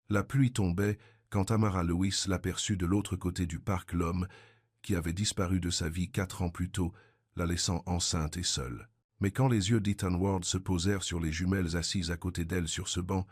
La pluie tombait quand Amara Lewis l'aperçut de l'autre côté du parc l'homme qui avait disparu de sa vie 4 ans plus tôt, la laissant enceinte et seule. Mais quand les yeux d'Ethan Ward se posèrent sur les jumelles assises à côté d'elle sur ce banc,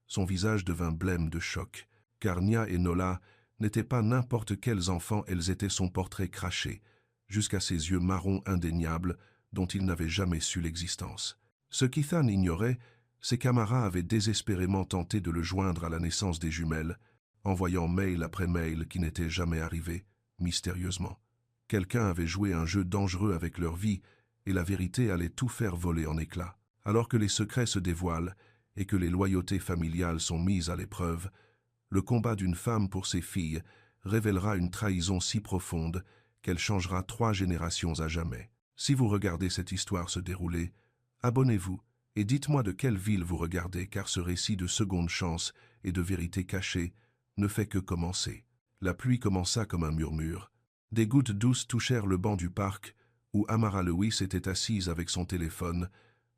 son visage devint blême de choc, car Nia et Nola n'étaient pas n'importe quels enfants, elles étaient son portrait craché, jusqu'à ses yeux marrons indéniables dont il n'avait jamais su l'existence. Ce qu'Ethan ignorait, c'est qu'Amara avait désespérément tenté de le joindre à la naissance des jumelles, envoyant mail après mail qui n'était jamais arrivé, mystérieusement. Quelqu'un avait joué un jeu dangereux avec leur vie, et la vérité allait tout faire voler en éclats. Alors que les secrets se dévoilent et que les loyautés familiales sont mises à l'épreuve, le combat d'une femme pour ses filles révélera une trahison si profonde qu'elle changera 3 générations à jamais. Si vous regardez cette histoire se dérouler, abonnez-vous et dites-moi de quelle ville vous regardez, car ce récit de seconde chance et de vérité cachée ne fait que commencer. La pluie commença comme un murmure. Des gouttes douces touchèrent le banc du parc où Amara Lewis était assise avec son téléphone,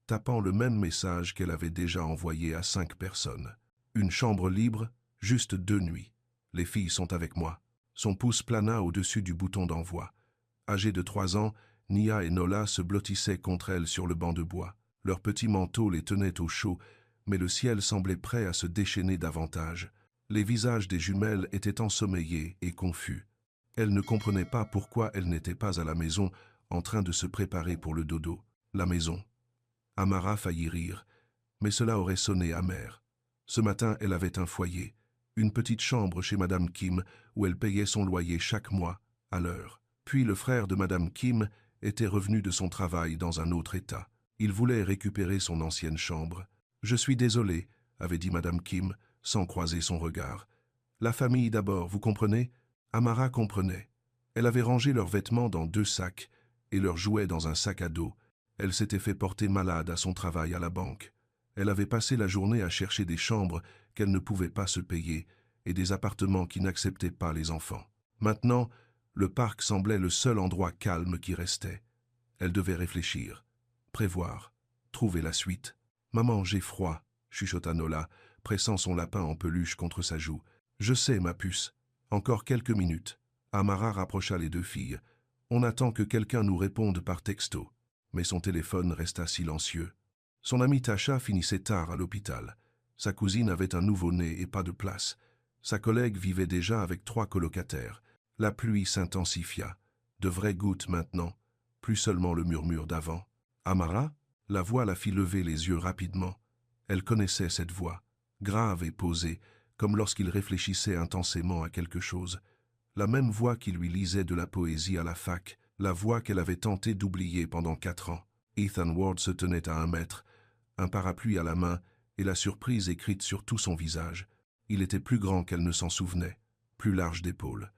tapant le même message qu'elle avait déjà envoyé à 5 personnes. Une chambre libre, juste 2 nuits. Les filles sont avec moi. Son pouce plana au-dessus du bouton d'envoi. Âgées de 3 ans, Nia et Nola se blottissaient contre elle sur le banc de bois. Leurs petits manteaux les tenaient au chaud, mais le ciel semblait prêt à se déchaîner davantage. Les visages des jumelles étaient ensommeillés et confus. Elles ne comprenaient pas pourquoi elles n'étaient pas à la maison en train de se préparer pour le dodo. La maison. Amara faillit rire, mais cela aurait sonné amer. Ce matin, elle avait un foyer, une petite chambre chez Madame Kim où elle payait son loyer chaque mois, à l'heure. Puis le frère de Madame Kim était revenu de son travail dans un autre état. Il voulait récupérer son ancienne chambre. « Je suis désolé », avait dit Madame Kim, sans croiser son regard. « La famille d'abord, vous comprenez ?» Amara comprenait. Elle avait rangé leurs vêtements dans 2 sacs et leurs jouets dans un sac à dos. Elle s'était fait porter malade à son travail à la banque. Elle avait passé la journée à chercher des chambres qu'elle ne pouvait pas se payer et des appartements qui n'acceptaient pas les enfants. Maintenant, le parc semblait le seul endroit calme qui restait. Elle devait réfléchir, prévoir, trouver la suite. « Maman, j'ai froid », chuchota Nola, pressant son lapin en peluche contre sa joue. « Je sais, ma puce. Encore quelques minutes. » Amara rapprocha les 2 filles. « On attend que quelqu'un nous réponde par texto. » Mais son téléphone resta silencieux. Son amie Tasha finissait tard à l'hôpital. Sa cousine avait un nouveau-né et pas de place. Sa collègue vivait déjà avec 3 colocataires. La pluie s'intensifia. De vraies gouttes maintenant, plus seulement le murmure d'avant. Amara, la voix la fit lever les yeux rapidement. Elle connaissait cette voix, grave et posée, comme lorsqu'il réfléchissait intensément à quelque chose. La même voix qui lui lisait de la poésie à la fac, la voix qu'elle avait tenté d'oublier pendant 4 ans. Ethan Ward se tenait à 1 mètre, un parapluie à la main et la surprise écrite sur tout son visage. Il était plus grand qu'elle ne s'en souvenait, plus large d'épaules.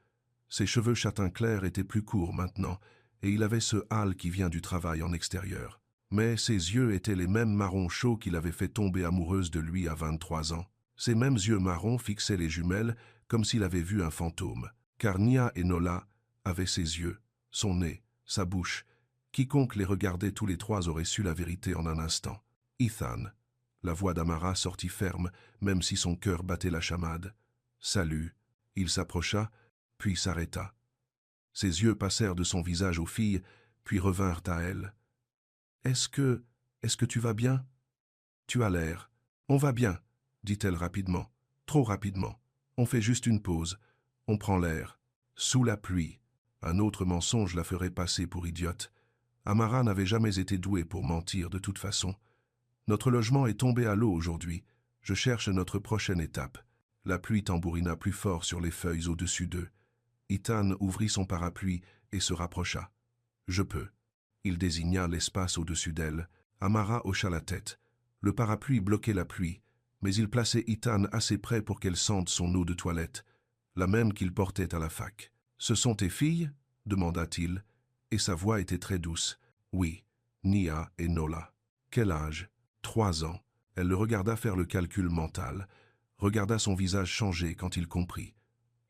Ses cheveux châtain clair étaient plus courts maintenant, et il avait ce hâle qui vient du travail en extérieur. Mais ses yeux étaient les mêmes marrons chauds qui l'avaient fait tomber amoureuse de lui à 23 ans. Ces mêmes yeux marrons fixaient les jumelles comme s'il avait vu un fantôme. Car Nia et Nola avaient ses yeux, son nez, sa bouche. Quiconque les regardait tous les 3 aurait su la vérité en un instant. « Ethan !» La voix d'Amara sortit ferme, même si son cœur battait la chamade. « Salut !» Il s'approcha, puis s'arrêta. Ses yeux passèrent de son visage aux filles, puis revinrent à elle. « Est-ce que tu vas bien ?»« Tu as l'air. »« On va bien, » dit-elle rapidement. Trop rapidement. On fait juste une pause. On prend l'air. Sous la pluie. Un autre mensonge la ferait passer pour idiote. Amara n'avait jamais été douée pour mentir de toute façon. Notre logement est tombé à l'eau aujourd'hui. Je cherche notre prochaine étape. La pluie tambourina plus fort sur les feuilles au-dessus d'eux. Ethan ouvrit son parapluie et se rapprocha. « Je peux. » Il désigna l'espace au-dessus d'elle. Amara hocha la tête. Le parapluie bloquait la pluie, mais il plaçait Ethan assez près pour qu'elle sente son eau de toilette, la même qu'il portait à la fac. « Ce sont tes filles ?» demanda-t-il, et sa voix était très douce. « Oui, Nia et Nola. »« Quel âge ?»« 3 ans. » Elle le regarda faire le calcul mental, regarda son visage changer quand il comprit.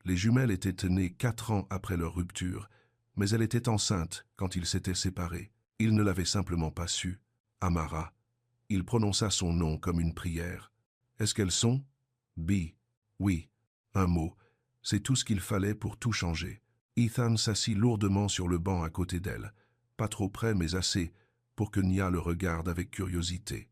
Les jumelles étaient nées 4 ans après leur rupture, mais elle était enceinte quand ils s'étaient séparés. Il ne l'avait simplement pas su. Amara. Il prononça son nom comme une prière. « Est-ce qu'elles sont ?»« Bi. » Oui, un mot, c'est tout ce qu'il fallait pour tout changer. Ethan s'assit lourdement sur le banc à côté d'elle, pas trop près mais assez pour que Nia le regarde avec curiosité.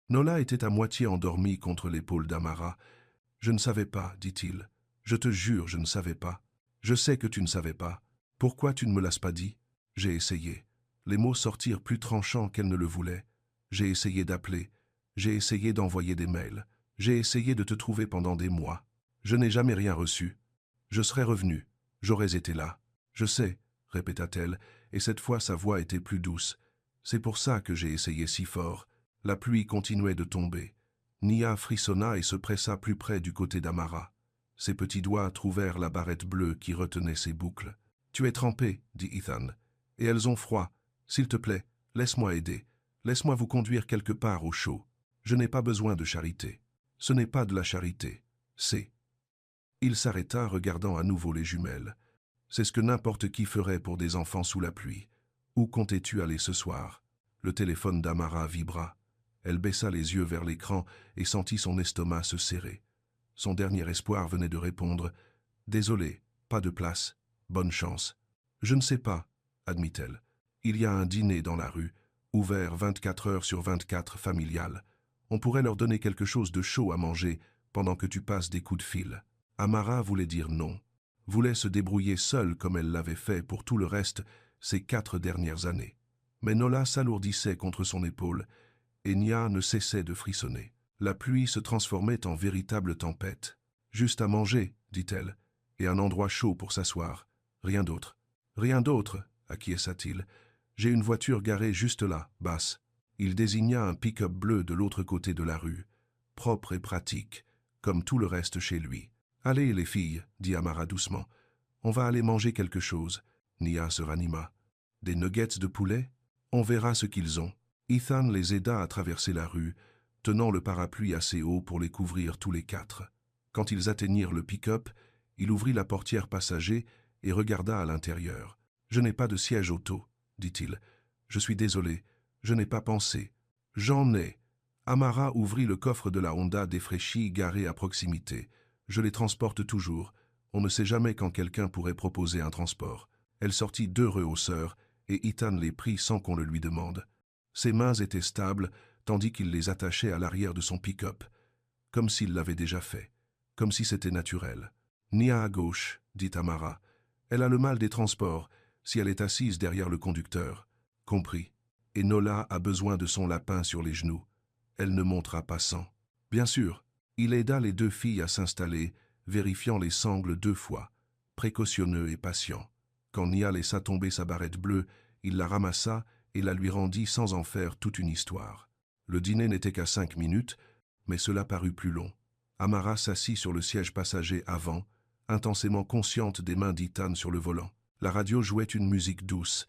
Nola était à moitié endormie contre l'épaule d'Amara. « Je ne savais pas, dit-il. Je te jure, je ne savais pas. Je sais que tu ne savais pas. Pourquoi tu ne me l'as pas dit? J'ai essayé. » Les mots sortirent plus tranchants qu'elle ne le voulait. J'ai essayé d'appeler. J'ai essayé d'envoyer des mails. J'ai essayé de te trouver pendant des mois. Je n'ai jamais rien reçu. Je serais revenu. J'aurais été là. Je sais, répéta-t-elle, et cette fois sa voix était plus douce. C'est pour ça que j'ai essayé si fort. La pluie continuait de tomber. Nia frissonna et se pressa plus près du côté d'Amara. Ses petits doigts trouvèrent la barrette bleue qui retenait ses boucles. « Tu es trempée, dit Ethan. Et elles ont froid. S'il te plaît, laisse-moi aider. Laisse-moi vous conduire quelque part au chaud. Je n'ai pas besoin de charité. Ce n'est pas de la charité. C'est... » Il s'arrêta, regardant à nouveau les jumelles. C'est ce que n'importe qui ferait pour des enfants sous la pluie. Où comptais-tu aller ce soir? Le téléphone d'Amara vibra. Elle baissa les yeux vers l'écran et sentit son estomac se serrer. Son dernier espoir venait de répondre. « Désolé, pas de place. Bonne chance. »« Je ne sais pas, » admit-elle. « Il y a un dîner dans la rue, ouvert 24 heures sur 24 familial. On pourrait leur donner quelque chose de chaud à manger pendant que tu passes des coups de fil. » Amara voulait dire non, voulait se débrouiller seule comme elle l'avait fait pour tout le reste ces 4 dernières années. Mais Nola s'alourdissait contre son épaule et Nia ne cessait de frissonner. La pluie se transformait en véritable tempête. « Juste à manger, dit-elle, et un endroit chaud pour s'asseoir. Rien d'autre. »« Rien d'autre, acquiesça-t-il. J'ai une voiture garée juste là, basse. » Il désigna un pick-up bleu de l'autre côté de la rue, propre et pratique, comme tout le reste chez lui. « Allez, les filles, dit Amara doucement. On va aller manger quelque chose. » Nia se ranima. « Des nuggets de poulet? On verra ce qu'ils ont. » Ethan les aida à traverser la rue, tenant le parapluie assez haut pour les couvrir tous les 4. Quand ils atteignirent le pick-up, il ouvrit la portière passager et regarda à l'intérieur. « Je n'ai pas de siège auto, dit-il. Je suis désolé, je n'ai pas pensé. J'en ai. » Amara ouvrit le coffre de la Honda défraîchie garée à proximité. « Je les transporte toujours. On ne sait jamais quand quelqu'un pourrait proposer un transport. » Elle sortit 2 rehausseurs et Ethan les prit sans qu'on le lui demande. Ses mains étaient stables, tandis qu'il les attachait à l'arrière de son pick-up, comme s'il l'avait déjà fait, comme si c'était naturel. « Nia à gauche, dit Amara. Elle a le mal des transports, si elle est assise derrière le conducteur. Compris. Et Nola a besoin de son lapin sur les genoux. Elle ne montera pas sans. Bien sûr. » Il aida les 2 filles à s'installer, vérifiant les sangles 2 fois, précautionneux et patient. Quand Nia laissa tomber sa barrette bleue, il la ramassa et la lui rendit sans en faire toute une histoire. Le dîner n'était qu'à 5 minutes, mais cela parut plus long. Amara s'assit sur le siège passager avant, intensément consciente des mains d'Ethan sur le volant. La radio jouait une musique douce,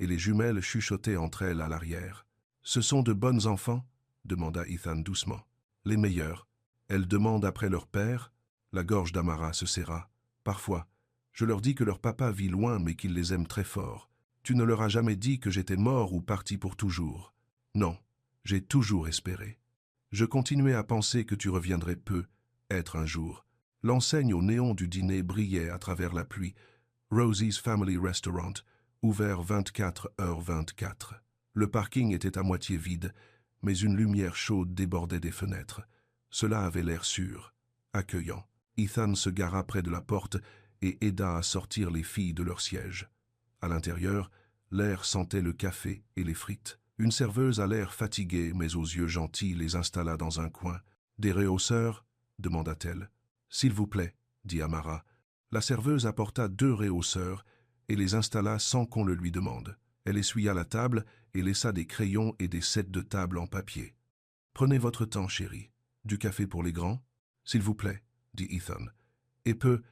et les jumelles chuchotaient entre elles à l'arrière. « Ce sont de bonnes enfants ?» demanda Ethan doucement. « Les meilleurs. Elles demandent après leur père ?» La gorge d'Amara se serra. « Parfois. Je leur dis que leur papa vit loin mais qu'il les aime très fort. Tu ne leur as jamais dit que j'étais mort ou parti pour toujours. Non, j'ai toujours espéré. Je continuais à penser que tu reviendrais peu, être un jour. » L'enseigne au néon du dîner brillait à travers la pluie. Rosie's Family Restaurant, ouvert 24h24. Le parking était à moitié vide, mais une lumière chaude débordait des fenêtres. Cela avait l'air sûr, accueillant. Ethan se gara près de la porte et aida à sortir les filles de leur siège. À l'intérieur, l'air sentait le café et les frites. Une serveuse à l'air fatigué mais aux yeux gentils les installa dans un coin. « Des rehausseurs ?» demanda-t-elle. « S'il vous plaît, » dit Amara. La serveuse apporta 2 rehausseurs et les installa sans qu'on le lui demande. Elle essuya la table et laissa des crayons et des sets de table en papier. « Prenez votre temps, chérie. Du café pour les grands? S'il vous plaît, » dit Ethan. « Et peut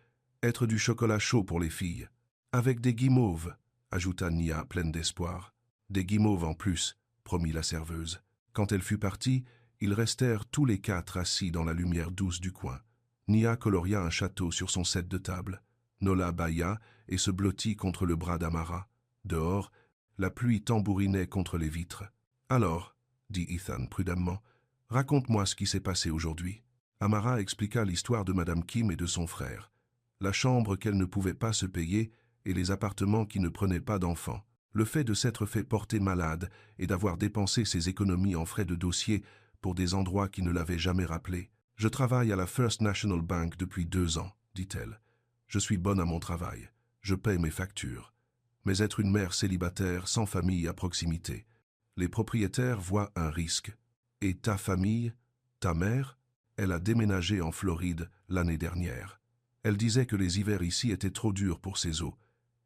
être du chocolat chaud pour les filles. Avec des guimauves, » ajouta Nia pleine d'espoir. « Des guimauves en plus, » promit la serveuse. Quand elle fut partie, ils restèrent tous les 4 assis dans la lumière douce du coin. Nia coloria un château sur son set de table. Nola bâilla et se blottit contre le bras d'Amara. Dehors, la pluie tambourinait contre les vitres. « Alors, » dit Ethan prudemment, « raconte-moi ce qui s'est passé aujourd'hui. » Amara expliqua l'histoire de Madame Kim et de son frère, la chambre qu'elle ne pouvait pas se payer et les appartements qui ne prenaient pas d'enfants. Le fait de s'être fait porter malade et d'avoir dépensé ses économies en frais de dossier pour des endroits qui ne l'avaient jamais rappelé. « Je travaille à la First National Bank depuis 2 ans, dit-elle. Je suis bonne à mon travail. Je paie mes factures. Mais être une mère célibataire sans famille à proximité. Les propriétaires voient un risque. Et ta famille, ta mère, elle a déménagé en Floride l'année dernière. Elle disait que les hivers ici étaient trop durs pour ses os.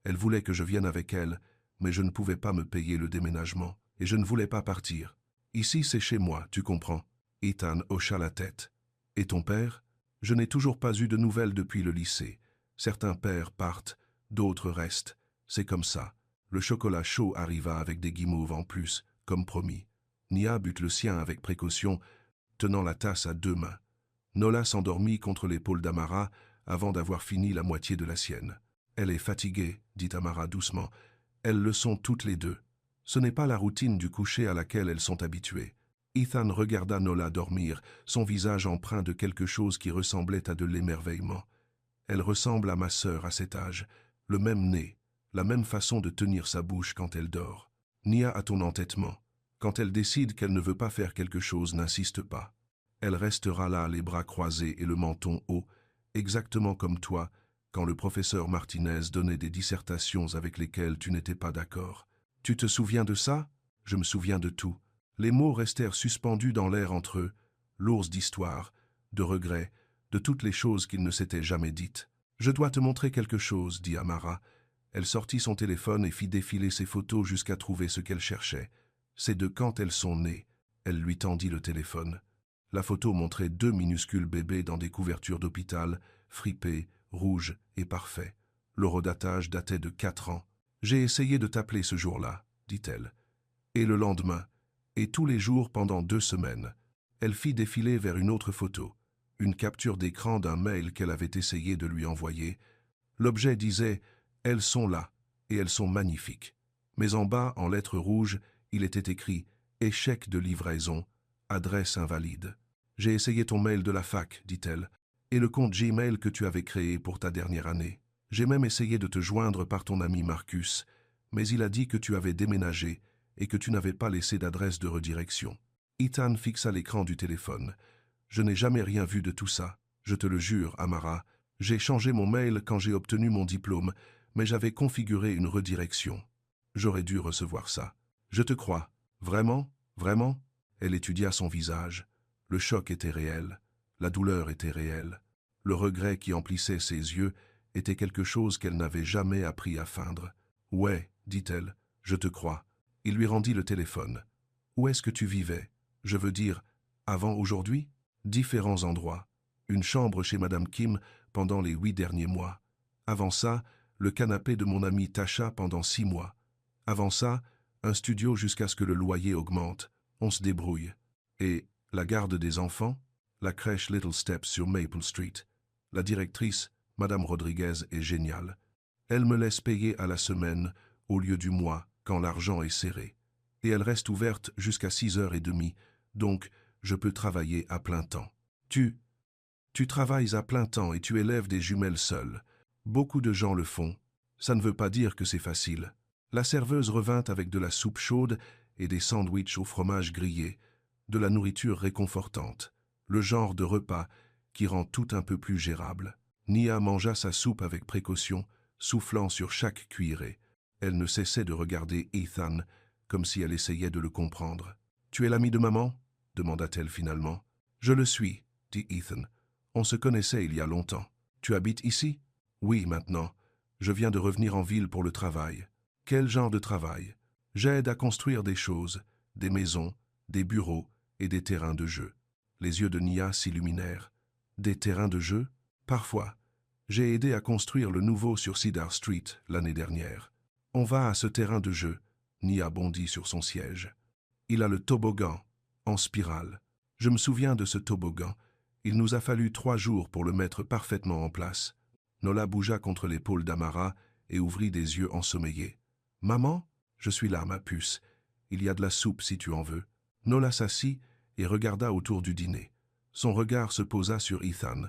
Elle voulait que je vienne avec elle, mais je ne pouvais pas me payer le déménagement, et je ne voulais pas partir. Ici, c'est chez moi, tu comprends. » Ethan hocha la tête. « Et ton père ? Je n'ai toujours pas eu de nouvelles depuis le lycée. Certains pères partent, d'autres restent. C'est comme ça. » Le chocolat chaud arriva avec des guimauves en plus, comme promis. Nia but le sien avec précaution, tenant la tasse à 2 mains. Nola s'endormit contre l'épaule d'Amara avant d'avoir fini la moitié de la sienne. « Elle est fatiguée, dit Amara doucement. Elles le sont toutes les deux. Ce n'est pas la routine du coucher à laquelle elles sont habituées. » Ethan regarda Nola dormir, son visage empreint de quelque chose qui ressemblait à de l'émerveillement. « Elle ressemble à ma sœur à cet âge, le même nez, la même façon de tenir sa bouche quand elle dort. Nia a ton entêtement. Quand elle décide qu'elle ne veut pas faire quelque chose, n'insiste pas. Elle restera là, les bras croisés et le menton haut, exactement comme toi, quand le professeur Martinez donnait des dissertations avec lesquelles tu n'étais pas d'accord. Tu te souviens de ça ? Je me souviens de tout. » Les mots restèrent suspendus dans l'air entre eux, lourds d'histoire, de regrets, de toutes les choses qu'ils ne s'étaient jamais dites. « Je dois te montrer quelque chose, » dit Amara. Elle sortit son téléphone et fit défiler ses photos jusqu'à trouver ce qu'elle cherchait. C'est de quand elles sont nées. Elle lui tendit le téléphone. La photo montrait 2 minuscules bébés dans des couvertures d'hôpital, fripés, rouges et parfaits. L'horodatage datait de 4 ans. « J'ai essayé de t'appeler ce jour-là, » dit-elle. « Et le lendemain, et tous les jours pendant 2 semaines. » Elle fit défiler vers une autre photo, une capture d'écran d'un mail qu'elle avait essayé de lui envoyer. L'objet disait « Elles sont là, et elles sont magnifiques. » Mais en bas, en lettres rouges, il était écrit « Échec de livraison, adresse invalide. » « J'ai essayé ton mail de la fac, dit-elle, et le compte Gmail que tu avais créé pour ta dernière année. J'ai même essayé de te joindre par ton ami Marcus, mais il a dit que tu avais déménagé et que tu n'avais pas laissé d'adresse de redirection. » Ethan fixa l'écran du téléphone. « Je n'ai jamais rien vu de tout ça, je te le jure, Amara. J'ai changé mon mail quand j'ai obtenu mon diplôme, mais j'avais configuré une redirection. J'aurais dû recevoir ça. Je te crois. Vraiment? Vraiment ?» Elle étudia son visage. Le choc était réel. La douleur était réelle. Le regret qui emplissait ses yeux était quelque chose qu'elle n'avait jamais appris à feindre. « Ouais, dit-elle, je te crois. » Il lui rendit le téléphone. « Où est-ce que tu vivais? Je veux dire, avant aujourd'hui ?» « Différents endroits. Une chambre chez Madame Kim pendant les 8 derniers mois. Avant ça, le canapé de mon amie Tasha pendant 6 mois. Avant ça, un studio jusqu'à ce que le loyer augmente. On se débrouille. Et la garde des enfants? La crèche Little Steps sur Maple Street. La directrice, Madame Rodriguez, est géniale. Elle me laisse payer à la semaine au lieu du mois quand l'argent est serré. Et elle reste ouverte jusqu'à 6h30, donc je peux travailler à plein temps. Tu travailles à plein temps et tu élèves des jumelles seule. Beaucoup de gens le font. Ça ne veut pas dire que c'est facile. » La serveuse revint avec de la soupe chaude et des sandwichs au fromage grillé, de la nourriture réconfortante, le genre de repas qui rend tout un peu plus gérable. Nia mangea sa soupe avec précaution, soufflant sur chaque cuillerée. Elle ne cessait de regarder Ethan, comme si elle essayait de le comprendre. « Tu es l'ami de maman ?» demanda-t-elle finalement. « Je le suis, » dit Ethan. « On se connaissait il y a longtemps. Tu habites ici? »« Oui, maintenant. Je viens de revenir en ville pour le travail. »« Quel genre de travail? »« J'aide à construire des choses, des maisons, des bureaux et des terrains de jeu. » Les yeux de Nia s'illuminèrent. « Des terrains de jeu? Parfois. J'ai aidé à construire le nouveau sur Cedar Street l'année dernière. On va à ce terrain de jeu. » Nia bondit sur son siège. « Il a le toboggan, en spirale. Je me souviens de ce toboggan. Il nous a fallu 3 jours pour le mettre parfaitement en place. » Nola bougea contre l'épaule d'Amara et ouvrit des yeux ensommeillés. « Maman? Je suis là, ma puce. Il y a de la soupe si tu en veux. » Nola s'assit et regarda autour du dîner. Son regard se posa sur Ethan,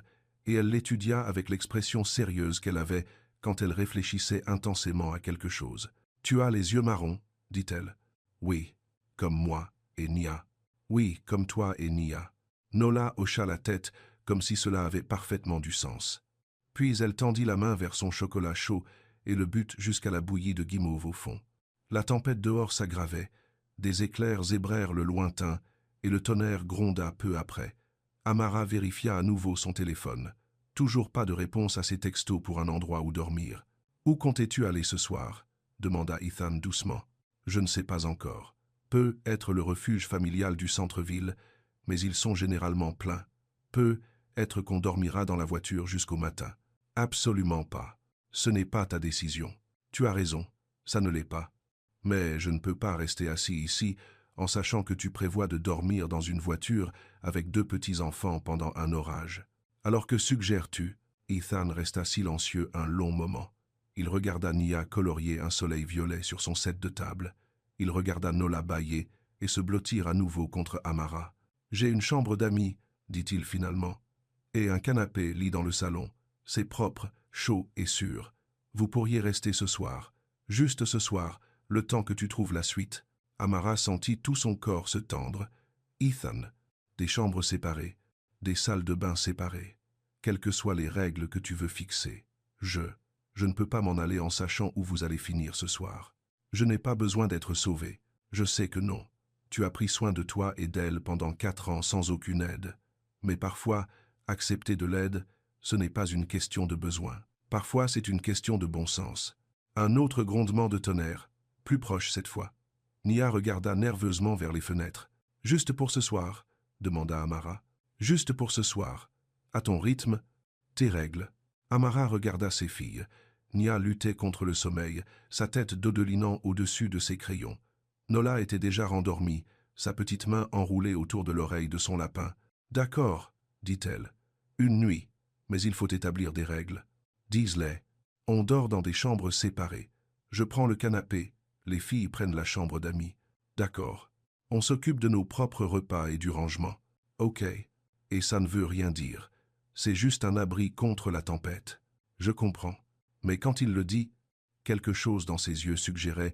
et elle l'étudia avec l'expression sérieuse qu'elle avait quand elle réfléchissait intensément à quelque chose. « Tu as les yeux marrons, dit-elle. « Oui, comme moi et Nia. »« Oui, comme toi et Nia. » Nola hocha la tête comme si cela avait parfaitement du sens. Puis elle tendit la main vers son chocolat chaud et le but jusqu'à la bouillie de guimauve au fond. La tempête dehors s'aggravait, des éclairs zébrèrent le lointain et le tonnerre gronda peu après. Amara vérifia à nouveau son téléphone. Toujours pas de réponse à ses textos pour un endroit où dormir. « Où comptais-tu aller ce soir ?» demanda Ethan doucement. « Je ne sais pas encore. Peut être le refuge familial du centre-ville, mais ils sont généralement pleins. Peut être qu'on dormira dans la voiture jusqu'au matin. Absolument pas. Ce n'est pas ta décision. Tu as raison, ça ne l'est pas. Mais je ne peux pas rester assis ici en sachant que tu prévois de dormir dans une voiture avec 2 petits-enfants pendant un orage. Alors que suggères-tu » Ethan resta silencieux un long moment. Il regarda Nia colorier un soleil violet sur son set de table. Il regarda Nola bâiller et se blottir à nouveau contre Amara. « J'ai une chambre d'amis, dit-il finalement, et un canapé-lit dans le salon. C'est propre, chaud et sûr. Vous pourriez rester ce soir, juste ce soir, le temps que tu trouves la suite. » Amara sentit tout son corps se tendre. « Ethan, des chambres séparées, des salles de bain séparées, quelles que soient les règles que tu veux fixer. Je ne peux pas m'en aller en sachant où vous allez finir ce soir. Je n'ai pas besoin d'être sauvé. Je sais que non. Tu as pris soin de toi et d'elle pendant 4 ans sans aucune aide. Mais parfois, accepter de l'aide, ce n'est pas une question de besoin. Parfois, c'est une question de bon sens. » Un autre grondement de tonnerre, plus proche cette fois. Nia regarda nerveusement vers les fenêtres. « Juste pour ce soir ?» demanda Amara. « Juste pour ce soir. À ton rythme, tes règles. » Amara regarda ses filles. Nia luttait contre le sommeil, sa tête dodelinant au-dessus de ses crayons. Nola était déjà rendormie, sa petite main enroulée autour de l'oreille de son lapin. « D'accord, » dit-elle. « Une nuit, mais il faut établir des règles. Dis-les. On dort dans des chambres séparées. Je prends le canapé, les filles prennent la chambre d'amis. D'accord. On s'occupe de nos propres repas et du rangement. Ok. Et ça ne veut rien dire. C'est juste un abri contre la tempête. Je comprends. » Mais quand il le dit, quelque chose dans ses yeux suggérait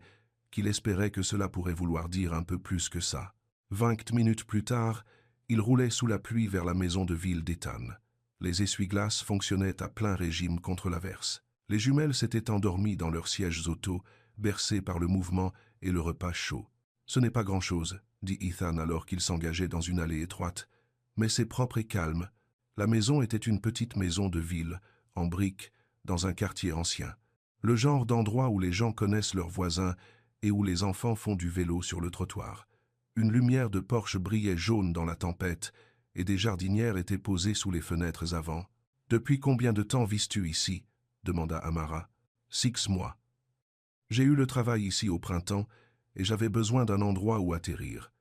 qu'il espérait que cela pourrait vouloir dire un peu plus que ça. 20 minutes plus tard, il roulait sous la pluie vers la maison de ville d'Ethan. Les essuie-glaces fonctionnaient à plein régime contre l'averse. Les jumelles s'étaient endormies dans leurs sièges auto, bercées par le mouvement et le repas chaud. « Ce n'est pas grand-chose, » dit Ethan alors qu'il s'engageait dans une allée étroite. « Mais c'est propre et calme. » La maison était une petite maison de ville, en briques, dans un quartier ancien. Le genre d'endroit où les gens connaissent leurs voisins et où les enfants font du vélo sur le trottoir. Une lumière de porche brillait jaune dans la tempête et des jardinières étaient posées sous les fenêtres avant. « Depuis combien de temps vis-tu ici ?» demanda Amara. « 6 mois. J'ai eu le travail ici au printemps et j'avais besoin d'un endroit où atterrir.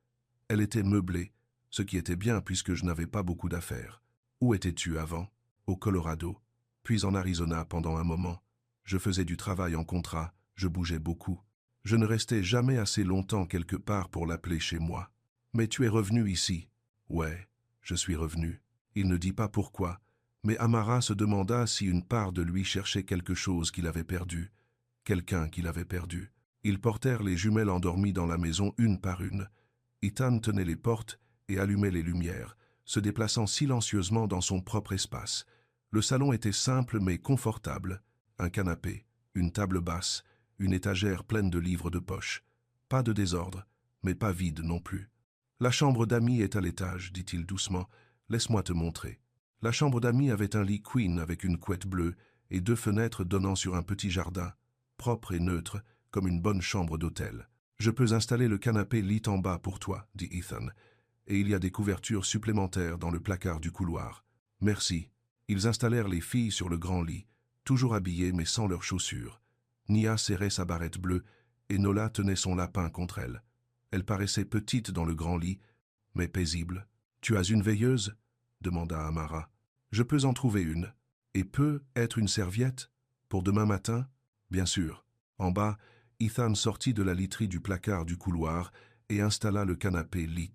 Elle était meublée, ce qui était bien puisque je n'avais pas beaucoup d'affaires. Où étais-tu avant ? Au Colorado, puis en Arizona pendant un moment. Je faisais du travail en contrat, je bougeais beaucoup. Je ne restais jamais assez longtemps quelque part pour l'appeler chez moi. Mais tu es revenu ici. » « Ouais, je suis revenu. » Il ne dit pas pourquoi, mais Amara se demanda si une part de lui cherchait quelque chose qu'il avait perdu, quelqu'un qu'il avait perdu. Ils portèrent les jumelles endormies dans la maison une par une. Ethan tenait les portes et allumait les lumières, se déplaçant silencieusement dans son propre espace. Le salon était simple mais confortable. Un canapé, une table basse, une étagère pleine de livres de poche. Pas de désordre, mais pas vide non plus. « La chambre d'amis est à l'étage, dit-il doucement. Laisse-moi te montrer. » La chambre d'amis avait un lit queen avec une couette bleue et 2 fenêtres donnant sur un petit jardin, propre et neutre, comme une bonne chambre d'hôtel. « Je peux installer le canapé lit en bas pour toi, dit Ethan. Et il y a des couvertures supplémentaires dans le placard du couloir. Merci. » Ils installèrent les filles sur le grand lit, toujours habillées mais sans leurs chaussures. Nia serrait sa barrette bleue et Nola tenait son lapin contre elle. Elle paraissait petite dans le grand lit, mais paisible. « Tu as une veilleuse ?» demanda Amara. « Je peux en trouver une. Et peut être une serviette ? Pour demain matin ? Bien sûr. » En bas, Ethan sortit de la literie du placard du couloir et installa le canapé lit.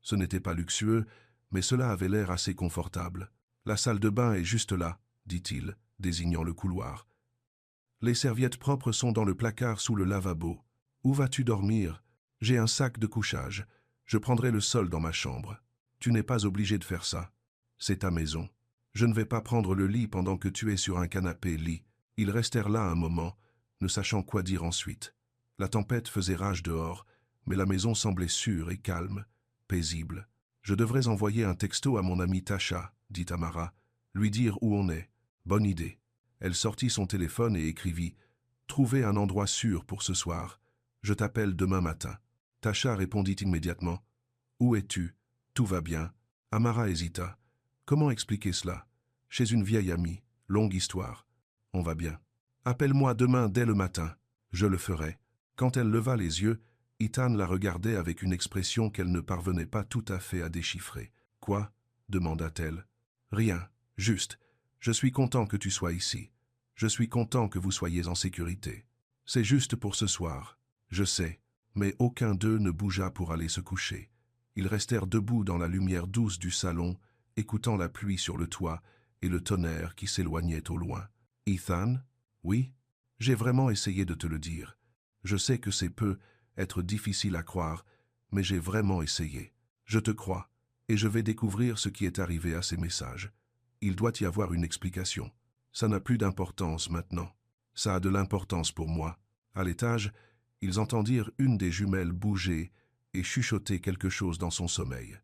Ce n'était pas luxueux, mais cela avait l'air assez confortable. « La salle de bain est juste là, » dit-il, désignant le couloir. « Les serviettes propres sont dans le placard sous le lavabo. Où vas-tu dormir? J'ai un sac de couchage. Je prendrai le sol dans ma chambre. Tu n'es pas obligé de faire ça. C'est ta maison. Je ne vais pas prendre le lit pendant que tu es sur un canapé-lit. » Ils restèrent là un moment, ne sachant quoi dire ensuite. La tempête faisait rage dehors, mais la maison semblait sûre et calme, paisible. « Je devrais envoyer un texto à mon amie Tasha, » dit Amara, « lui dire où on est. Bonne idée. » Elle sortit son téléphone et écrivit « Trouvez un endroit sûr pour ce soir. Je t'appelle demain matin. » Tasha répondit immédiatement « Où es-tu? Tout va bien. » Amara hésita. Comment expliquer cela? Chez une vieille amie. Longue histoire. On va bien. Appelle-moi demain dès le matin. Je le ferai. Quand elle leva les yeux, Ethan la regardait avec une expression qu'elle ne parvenait pas tout à fait à déchiffrer. « Quoi ?» demanda-t-elle. « Rien. Juste. Je suis content que tu sois ici. Je suis content que vous soyez en sécurité. C'est juste pour ce soir. Je sais. » Mais aucun d'eux ne bougea pour aller se coucher. Ils restèrent debout dans la lumière douce du salon, écoutant la pluie sur le toit et le tonnerre qui s'éloignait au loin. « Ethan? Oui? J'ai vraiment essayé de te le dire. Je sais que c'est peut être difficile à croire, mais j'ai vraiment essayé. Je te crois, et je vais découvrir ce qui est arrivé à ces messages. Il doit y avoir une explication. Ça n'a plus d'importance maintenant. Ça a de l'importance pour moi. » À l'étage, ils entendirent une des jumelles bouger et chuchoter quelque chose dans son sommeil.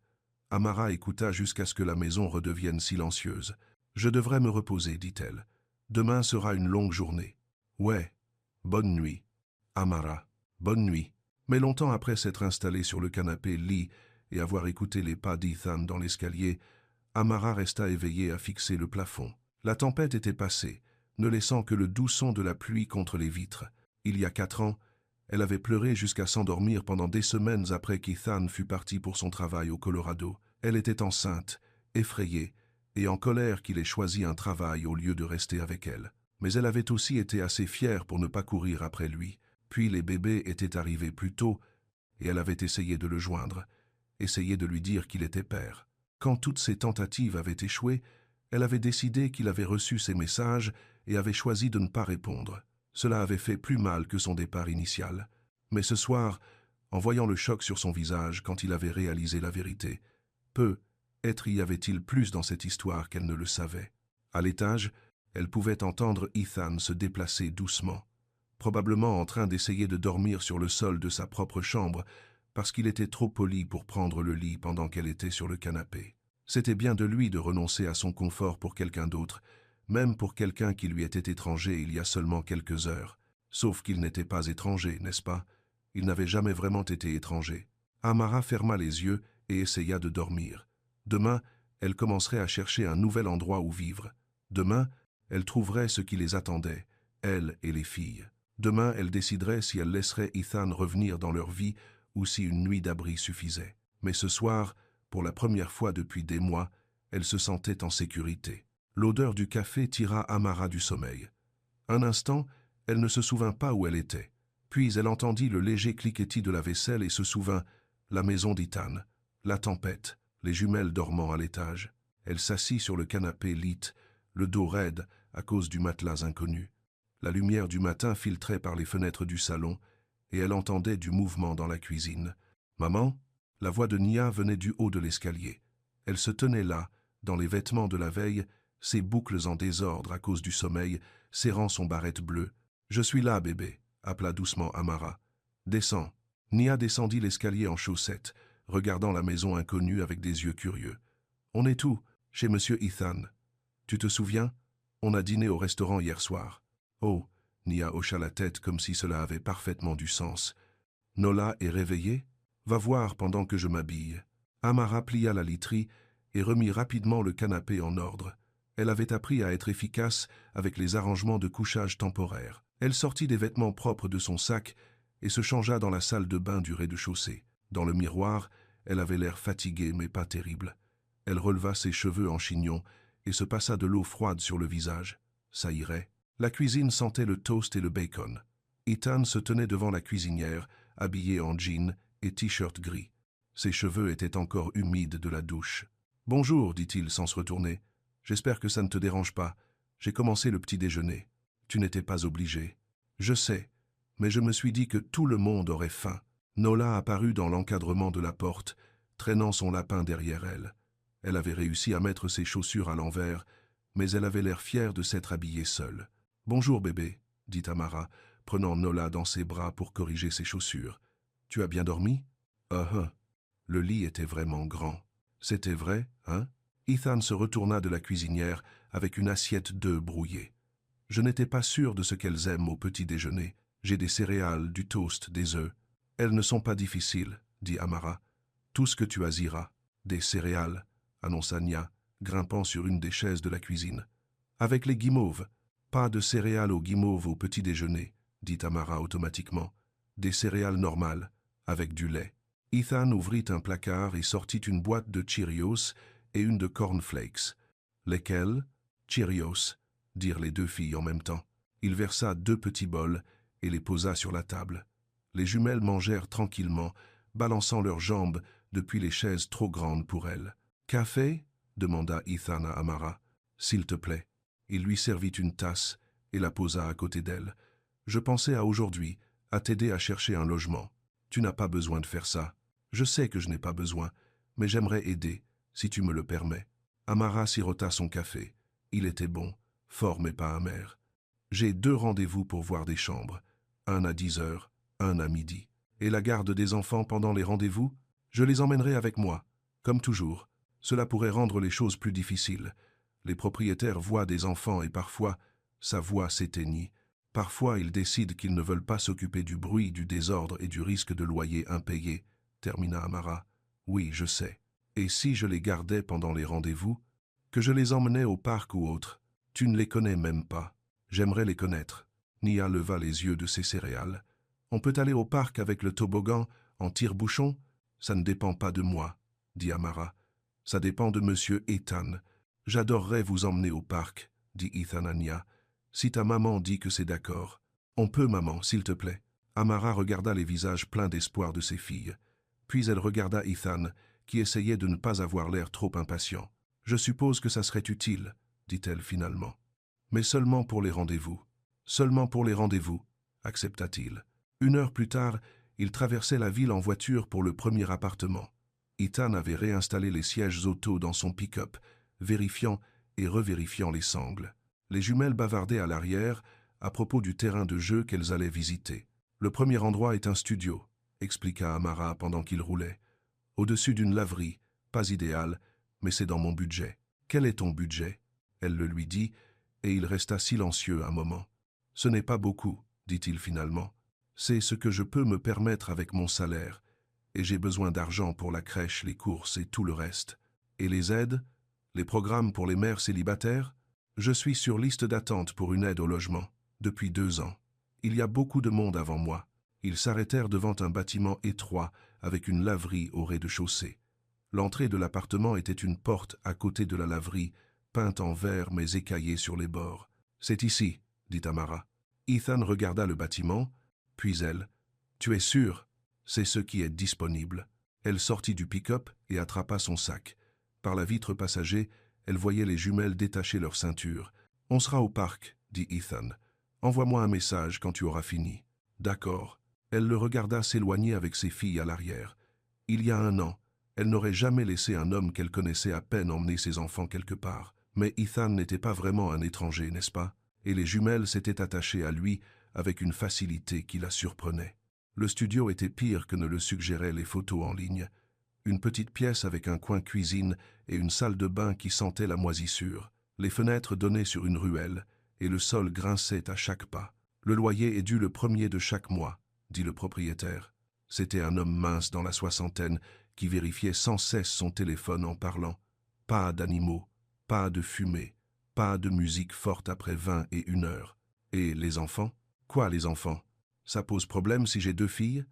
Amara écouta jusqu'à ce que la maison redevienne silencieuse. « Je devrais me reposer, dit-elle. Demain sera une longue journée. »« Ouais. Bonne nuit. » Amara. « Bonne nuit. » Mais longtemps après s'être installée sur le canapé-lit et avoir écouté les pas d'Ethan dans l'escalier, Amara resta éveillée à fixer le plafond. La tempête était passée, ne laissant que le doux son de la pluie contre les vitres. Il y a 4 ans, elle avait pleuré jusqu'à s'endormir pendant des semaines après qu'Ethan fût parti pour son travail au Colorado. Elle était enceinte, effrayée, et en colère qu'il ait choisi un travail au lieu de rester avec elle. Mais elle avait aussi été assez fière pour ne pas courir après lui. Puis les bébés étaient arrivés plus tôt, et elle avait essayé de le joindre, essayé de lui dire qu'il était père. Quand toutes ses tentatives avaient échoué, elle avait décidé qu'il avait reçu ses messages et avait choisi de ne pas répondre. Cela avait fait plus mal que son départ initial. Mais ce soir, en voyant le choc sur son visage quand il avait réalisé la vérité, peut-être y avait-il plus dans cette histoire qu'elle ne le savait. À l'étage, elle pouvait entendre Ethan se déplacer doucement, probablement en train d'essayer de dormir sur le sol de sa propre chambre, parce qu'il était trop poli pour prendre le lit pendant qu'elle était sur le canapé. C'était bien de lui de renoncer à son confort pour quelqu'un d'autre, même pour quelqu'un qui lui était étranger il y a seulement quelques heures. Sauf qu'il n'était pas étranger, n'est-ce pas? Il n'avait jamais vraiment été étranger. Amara ferma les yeux et essaya de dormir. Demain, elle commencerait à chercher un nouvel endroit où vivre. Demain, elle trouverait ce qui les attendait, elle et les filles. Demain, elle déciderait si elle laisserait Ethan revenir dans leur vie ou si une nuit d'abri suffisait. Mais ce soir, pour la première fois depuis des mois, elle se sentait en sécurité. L'odeur du café tira Amara du sommeil. Un instant, elle ne se souvint pas où elle était. Puis elle entendit le léger cliquetis de la vaisselle et se souvint la maison d'Ethan, la tempête, les jumelles dormant à l'étage. Elle s'assit sur le canapé lit, le dos raide à cause du matelas inconnu. La lumière du matin filtrait par les fenêtres du salon et elle entendait du mouvement dans la cuisine. « Maman ?» La voix de Nia venait du haut de l'escalier. Elle se tenait là, dans les vêtements de la veille, ses boucles en désordre à cause du sommeil, serrant son barrette bleue. « Je suis là, bébé », appela doucement Amara. « Descends. » Nia descendit l'escalier en chaussettes, regardant la maison inconnue avec des yeux curieux. « On est où? » « Chez Monsieur Ethan. Tu te souviens? On a dîné au restaurant hier soir. » « Oh !» Nia hocha la tête comme si cela avait parfaitement du sens. « Nola est réveillée? Va voir pendant que je m'habille. » Amara plia la literie et remit rapidement le canapé en ordre. Elle avait appris à être efficace avec les arrangements de couchage temporaires. Elle sortit des vêtements propres de son sac et se changea dans la salle de bain du rez-de-chaussée. Dans le miroir, elle avait l'air fatiguée mais pas terrible. Elle releva ses cheveux en chignon et se passa de l'eau froide sur le visage. Ça irait. La cuisine sentait le toast et le bacon. Ethan se tenait devant la cuisinière, habillé en jean et t-shirt gris. Ses cheveux étaient encore humides de la douche. Bonjour, dit-il sans se retourner. J'espère que ça ne te dérange pas. J'ai commencé le petit déjeuner. Tu n'étais pas obligé. Je sais, mais je me suis dit que tout le monde aurait faim. Nola apparut dans l'encadrement de la porte, traînant son lapin derrière elle. Elle avait réussi à mettre ses chaussures à l'envers, mais elle avait l'air fière de s'être habillée seule. « Bonjour bébé », dit Amara, prenant Nola dans ses bras pour corriger ses chaussures. « Tu as bien dormi ?»« Le lit était vraiment grand. »« C'était vrai, hein ?» Ethan se retourna de la cuisinière avec une assiette d'œufs brouillés. « Je n'étais pas sûr de ce qu'elles aiment au petit déjeuner. J'ai des céréales, du toast, des œufs. »« Elles ne sont pas difficiles, » dit Amara. « Tout ce que tu as ira. Des céréales, » annonça Nia, grimpant sur une des chaises de la cuisine. « Avec les guimauves. »« Pas de céréales aux guimauves au petit déjeuner, » dit Amara automatiquement. « Des céréales normales, avec du lait. » Ethan ouvrit un placard et sortit une boîte de Cheerios et une de cornflakes. « Lesquels ?»« Cheerios » dirent les deux filles en même temps. Il versa 2 petits bols et les posa sur la table. Les jumelles mangèrent tranquillement, balançant leurs jambes depuis les chaises trop grandes pour elles. « Café ?» demanda Ethan à Amara. « S'il te plaît. » Il lui servit une tasse et la posa à côté d'elle. « Je pensais à aujourd'hui, à t'aider à chercher un logement. Tu n'as pas besoin de faire ça. Je sais que je n'ai pas besoin, mais j'aimerais aider, si tu me le permets. » Amara sirota son café. Il était bon, fort mais pas amer. « J'ai 2 rendez-vous pour voir des chambres. Un à 10 heures, un à midi. Et la garde des enfants pendant les rendez-vous? Je les emmènerai avec moi, comme toujours. Cela pourrait rendre les choses plus difficiles. Les propriétaires voient des enfants et parfois, sa voix s'éteignit. Parfois, ils décident qu'ils ne veulent pas s'occuper du bruit, du désordre et du risque de loyer impayé, termina Amara. Oui, je sais. Et si je les gardais pendant les rendez-vous? Que je les emmenais au parc ou autre? Tu ne les connais même pas. J'aimerais les connaître. Nia leva les yeux de ses céréales. On peut aller au parc avec le toboggan, en tire-bouchon? Ça ne dépend pas de moi, dit Amara. Ça dépend de monsieur Ethan. J'adorerais vous emmener au parc, dit Ethan à Nia. Si ta maman dit que c'est d'accord. On peut, maman, s'il te plaît. Amara regarda les visages pleins d'espoir de ses filles. Puis elle regarda Ethan, qui essayait de ne pas avoir l'air trop impatient. Je suppose que ça serait utile, dit-elle finalement. Mais seulement pour les rendez-vous. Seulement pour les rendez-vous, accepta-t-il. 1 heure plus tard, il traversait la ville en voiture pour le premier appartement. Ethan avait réinstallé les sièges auto dans son pick-up, vérifiant et revérifiant les sangles. Les jumelles bavardaient à l'arrière à propos du terrain de jeu qu'elles allaient visiter. « Le premier endroit est un studio », expliqua Amara pendant qu'il roulait. « Au-dessus d'une laverie, pas idéal, mais c'est dans mon budget. »« Quel est ton budget ?» Elle le lui dit, et il resta silencieux un moment. « Ce n'est pas beaucoup, » dit-il finalement. « C'est ce que je peux me permettre avec mon salaire, et j'ai besoin d'argent pour la crèche, les courses et tout le reste. Et les aides? Les programmes pour les mères célibataires? Je suis sur liste d'attente pour une aide au logement, depuis 2 ans. Il y a beaucoup de monde avant moi. » Ils s'arrêtèrent devant un bâtiment étroit avec une laverie au rez-de-chaussée. L'entrée de l'appartement était une porte à côté de la laverie, peinte en vert mais écaillée sur les bords. « C'est ici, » dit Amara. Ethan regarda le bâtiment, puis elle. « Tu es sûr? C'est ce qui est disponible. » Elle sortit du pick-up et attrapa son sac. Par la vitre passager, elle voyait les jumelles détacher leur ceinture. « On sera au parc, » dit Ethan. « Envoie-moi un message quand tu auras fini. »« D'accord. » Elle le regarda s'éloigner avec ses filles à l'arrière. Il y a 1 an, elle n'aurait jamais laissé un homme qu'elle connaissait à peine emmener ses enfants quelque part. Mais Ethan n'était pas vraiment un étranger, n'est-ce pas? Et les jumelles s'étaient attachées à lui avec une facilité qui la surprenait. Le studio était pire que ne le suggéraient les photos en ligne. Une petite pièce avec un coin cuisine et une salle de bain qui sentait la moisissure. Les fenêtres donnaient sur une ruelle et le sol grinçait à chaque pas. « Le loyer est dû le 1er de chaque mois, » dit le propriétaire. C'était un homme mince dans la 60aine qui vérifiait sans cesse son téléphone en parlant. Pas d'animaux, pas de fumée, pas de musique forte après 20 et 1 heure. Et les enfants? Quoi les enfants? Ça pose problème si j'ai 2 filles?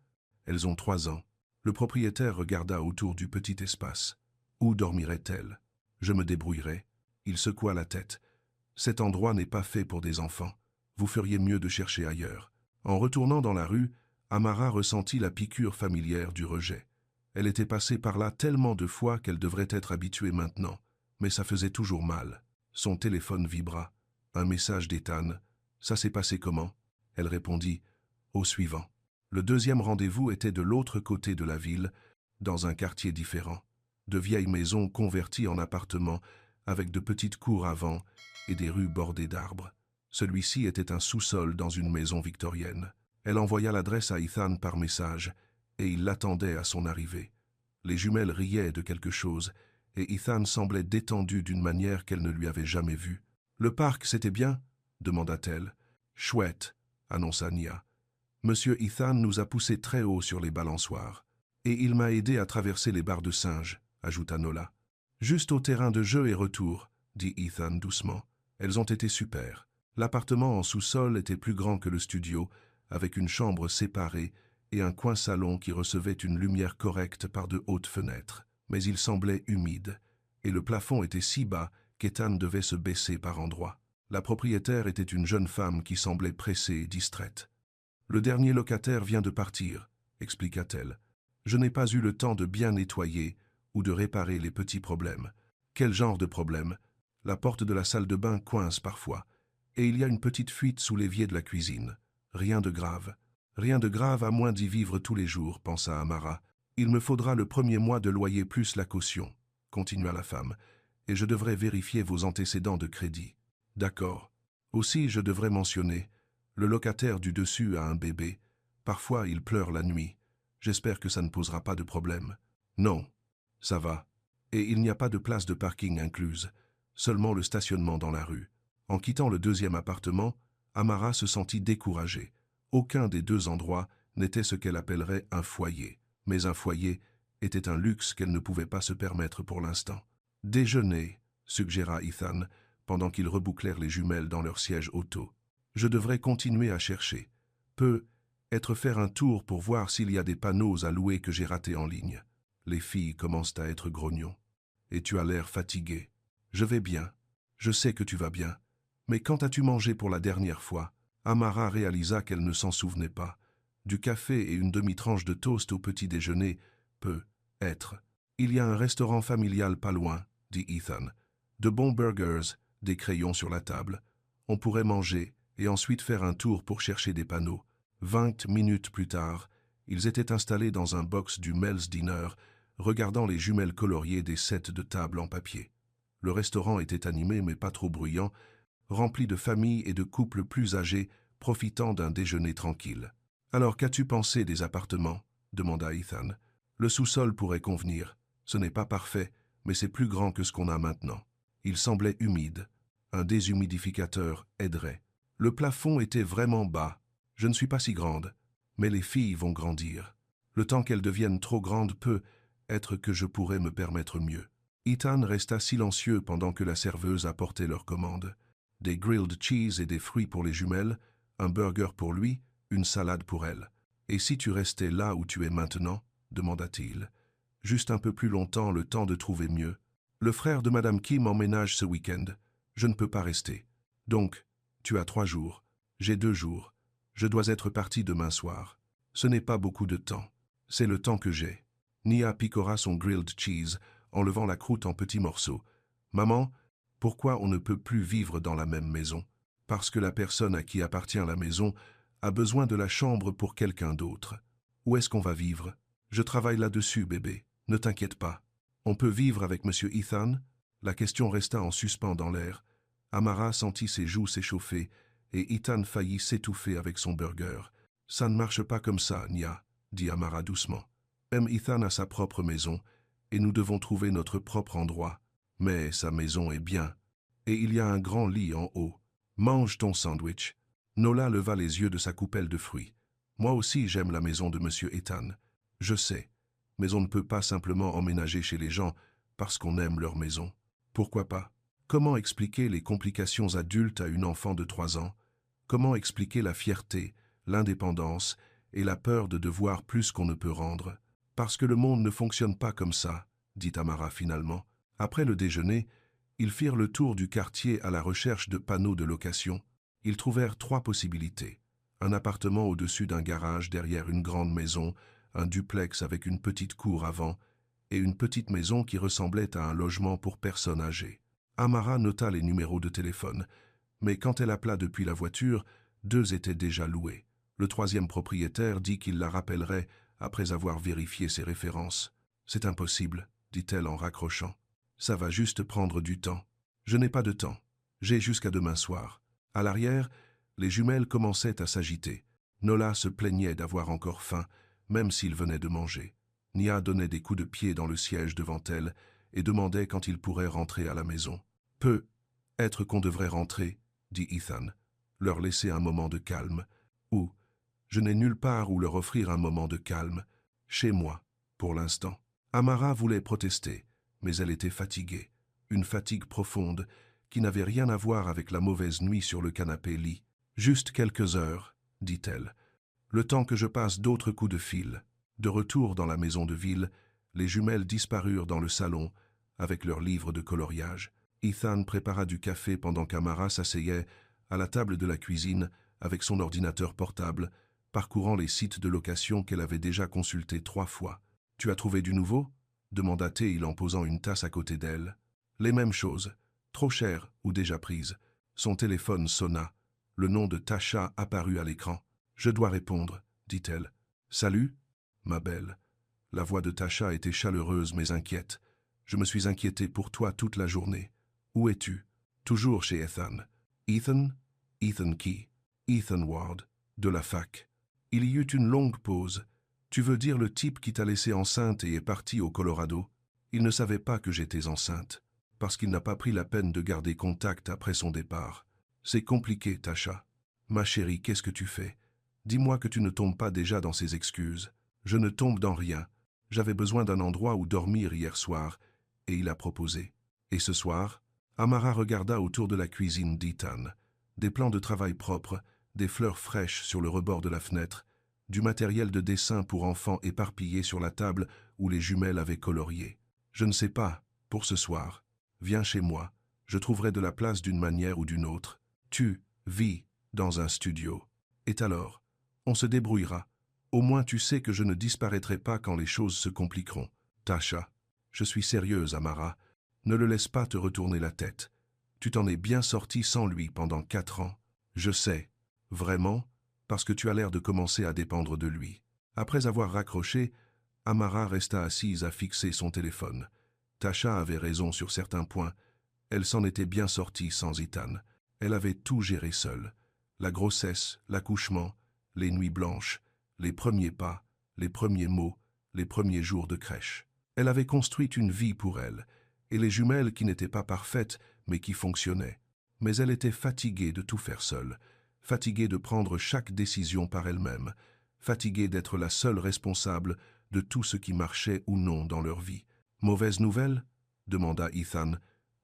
Elles ont 3 ans. Le propriétaire regarda autour du petit espace. Où dormirait-elle? Je me débrouillerai. Il secoua la tête. Cet endroit n'est pas fait pour des enfants. Vous feriez mieux de chercher ailleurs. En retournant dans la rue, Amara ressentit la piqûre familière du rejet. Elle était passée par là tellement de fois qu'elle devrait être habituée maintenant, mais ça faisait toujours mal. Son téléphone vibra. Un message d'Ethan. « Ça s'est passé comment ?» Elle répondit « Au suivant ». Le deuxième rendez-vous était de l'autre côté de la ville, dans un quartier différent. De vieilles maisons converties en appartements, avec de petites cours avant et des rues bordées d'arbres. Celui-ci était un sous-sol dans une maison victorienne. Elle envoya l'adresse à Ethan par message, et il l'attendait à son arrivée. Les jumelles riaient de quelque chose, et Ethan semblait détendu d'une manière qu'elle ne lui avait jamais vue. « Le parc, c'était bien ?» demanda-t-elle. « Chouette », annonça Nia. « Monsieur Ethan nous a poussés très haut sur les balançoires. Et il m'a aidé à traverser les barres de singe, » ajouta Nola. « Juste au terrain de jeu et retour, » dit Ethan doucement. Elles ont été super. L'appartement en sous-sol était plus grand que le studio, avec une chambre séparée et un coin salon qui recevait une lumière correcte par de hautes fenêtres. Mais il semblait humide, et le plafond était si bas qu'Ethan devait se baisser par endroits. La propriétaire était une jeune femme qui semblait pressée et distraite. « Le dernier locataire vient de partir, » expliqua-t-elle. « Je n'ai pas eu le temps de bien nettoyer ou de réparer les petits problèmes. » « Quel genre de problème ? La porte de la salle de bain coince parfois, et il y a une petite fuite sous l'évier de la cuisine. Rien de grave. Rien de grave à moins d'y vivre tous les jours, pensa Amara. Il me faudra le premier mois de loyer plus la caution, continua la femme, et je devrais vérifier vos antécédents de crédit. D'accord. Aussi, je devrais mentionner, le locataire du dessus a un bébé. Parfois, il pleure la nuit. J'espère que ça ne posera pas de problème. Non, ça va. Et il n'y a pas de place de parking incluse, seulement le stationnement dans la rue. En quittant le deuxième appartement, Amara se sentit découragée. Aucun des deux endroits n'était ce qu'elle appellerait un foyer, mais un foyer était un luxe qu'elle ne pouvait pas se permettre pour l'instant. « Déjeuner », suggéra Ethan, pendant qu'ils rebouclèrent les jumelles dans leur siège auto. « Je devrais continuer à chercher. Peut-être faire un tour pour voir s'il y a des panneaux à louer que j'ai ratés en ligne. » Les filles commencent à être grognons. « Et tu as l'air fatigué. »« Je vais bien. Je sais que tu vas bien. Mais quand as-tu mangé pour la dernière fois ?» Amara réalisa qu'elle ne s'en souvenait pas. Du café et une demi-tranche de toast au petit déjeuner, peut-être. « Il y a un restaurant familial pas loin, » dit Ethan. « De bons burgers, des crayons sur la table. On pourrait manger et ensuite faire un tour pour chercher des panneaux. » 20 minutes plus tard, ils étaient installés dans un box du Mel's Dinner, regardant les jumelles coloriées des sets de table en papier. Le restaurant était animé mais pas trop bruyant, rempli de familles et de couples plus âgés profitant d'un déjeuner tranquille. « Alors qu'as-tu pensé des appartements ?» demanda Ethan. « Le sous-sol pourrait convenir. Ce n'est pas parfait, mais c'est plus grand que ce qu'on a maintenant. Il semblait humide. Un déshumidificateur aiderait. Le plafond était vraiment bas. Je ne suis pas si grande, mais les filles vont grandir. Le temps qu'elles deviennent trop grandes peut être que je pourrais me permettre mieux. » Ethan resta silencieux pendant que la serveuse apportait leurs commandes. Des grilled cheese et des fruits pour les jumelles, un burger pour lui, une salade pour elle. « Et si tu restais là où tu es maintenant ?» demanda-t-il. « Juste un peu plus longtemps, le temps de trouver mieux. Le frère de Madame Kim emménage ce week-end. Je ne peux pas rester. Donc, tu as 3 jours. J'ai 2 jours. Je dois être parti demain soir. Ce n'est pas beaucoup de temps. C'est le temps que j'ai. » Nia picora son grilled cheese, enlevant la croûte en petits morceaux. « Maman, pourquoi on ne peut plus vivre dans la même maison? Parce que la personne à qui appartient la maison a besoin de la chambre pour quelqu'un d'autre. Où est-ce qu'on va vivre? Je travaille là-dessus, bébé. Ne t'inquiète pas. On peut vivre avec Monsieur Ethan? » La question resta en suspens dans l'air. Amara sentit ses joues s'échauffer et Ethan faillit s'étouffer avec son burger. « Ça ne marche pas comme ça, Nia, » dit Amara doucement. « Même Ethan a sa propre maison et nous devons trouver notre propre endroit. Mais sa maison est bien. Et il y a un grand lit en haut. Mange ton sandwich. » Nola leva les yeux de sa coupelle de fruits. « Moi aussi j'aime la maison de Monsieur Ethan. Je sais. Mais on ne peut pas simplement emménager chez les gens parce qu'on aime leur maison. Pourquoi pas? Comment expliquer les complications adultes à une enfant de 3 ans? Comment expliquer la fierté, l'indépendance et la peur de devoir plus qu'on ne peut rendre? Parce que le monde ne fonctionne pas comme ça, dit Amara finalement. Après le déjeuner, ils firent le tour du quartier à la recherche de panneaux de location. Ils trouvèrent 3 possibilités. Un appartement au-dessus d'un garage derrière une grande maison, un duplex avec une petite cour avant et une petite maison qui ressemblait à un logement pour personnes âgées. Amara nota les numéros de téléphone, mais quand elle appela depuis la voiture, 2 étaient déjà loués. Le 3e propriétaire dit qu'il la rappellerait après avoir vérifié ses références. « C'est impossible, dit-elle en raccrochant. Ça va juste prendre du temps. Je n'ai pas de temps. J'ai jusqu'à demain soir. » À l'arrière, les jumelles commençaient à s'agiter. Nola se plaignait d'avoir encore faim, même s'il venait de manger. Nia donnait des coups de pied dans le siège devant elle et demandait quand il pourrait rentrer à la maison. « Peut-être qu'on devrait rentrer, » dit Ethan. « Leur laisser un moment de calme. Ou, je n'ai nulle part où leur offrir un moment de calme. Chez moi, pour l'instant. » Amara voulait protester, mais elle était fatiguée. Une fatigue profonde qui n'avait rien à voir avec la mauvaise nuit sur le canapé-lit. « Juste quelques heures, » dit-elle. « Le temps que je passe d'autres coups de fil. » De retour dans la maison de ville, les jumelles disparurent dans le salon avec leurs livres de coloriage. Ethan prépara du café pendant qu'Amara s'asseyait à la table de la cuisine avec son ordinateur portable, parcourant les sites de location qu'elle avait déjà consultés 3 fois. « Tu as trouvé du nouveau ?» demanda-t-il en posant une tasse à côté d'elle. « Les mêmes choses, trop chères ou déjà prises. » Son téléphone sonna. Le nom de Tasha apparut à l'écran. « Je dois répondre, » dit-elle. « Salut, ma belle. » La voix de Tasha était chaleureuse mais inquiète. « Je me suis inquiété pour toi toute la journée. Où es-tu? » Toujours chez Ethan. « Ethan? Ethan qui? » Ethan Ward, de la fac. Il y eut une longue pause. « Tu veux dire le type qui t'a laissé enceinte et est parti au Colorado? » Il ne savait pas que j'étais enceinte, parce qu'il n'a pas pris la peine de garder contact après son départ. C'est compliqué, Tasha. Ma chérie, qu'est-ce que tu fais? Dis-moi que tu ne tombes pas déjà dans ces excuses. Je ne tombe dans rien. J'avais besoin d'un endroit où dormir hier soir, et il a proposé. Et ce soir, Amara regarda autour de la cuisine d'Ethan. Des plans de travail propres, des fleurs fraîches sur le rebord de la fenêtre, du matériel de dessin pour enfants éparpillé sur la table où les jumelles avaient colorié. Je ne sais pas, pour ce soir. Viens chez moi. Je trouverai de la place d'une manière ou d'une autre. Tu vis dans un studio. Et alors, on se débrouillera. Au moins tu sais que je ne disparaîtrai pas quand les choses se compliqueront. Tasha, je suis sérieuse, Amara. Ne le laisse pas te retourner la tête. Tu t'en es bien sorti sans lui pendant 4 ans. Je sais. Vraiment, parce que tu as l'air de commencer à dépendre de lui. Après avoir raccroché, Amara resta assise à fixer son téléphone. Tasha avait raison sur certains points. Elle s'en était bien sortie sans Ethan. Elle avait tout géré seule. La grossesse, l'accouchement, les nuits blanches, les premiers pas, les premiers mots, les premiers jours de crèche. Elle avait construit une vie pour elle, et les jumelles qui n'étaient pas parfaites, mais qui fonctionnaient. Mais elle était fatiguée de tout faire seule, fatiguée de prendre chaque décision par elle-même, fatiguée d'être la seule responsable de tout ce qui marchait ou non dans leur vie. « Mauvaise nouvelle ?» demanda Ethan,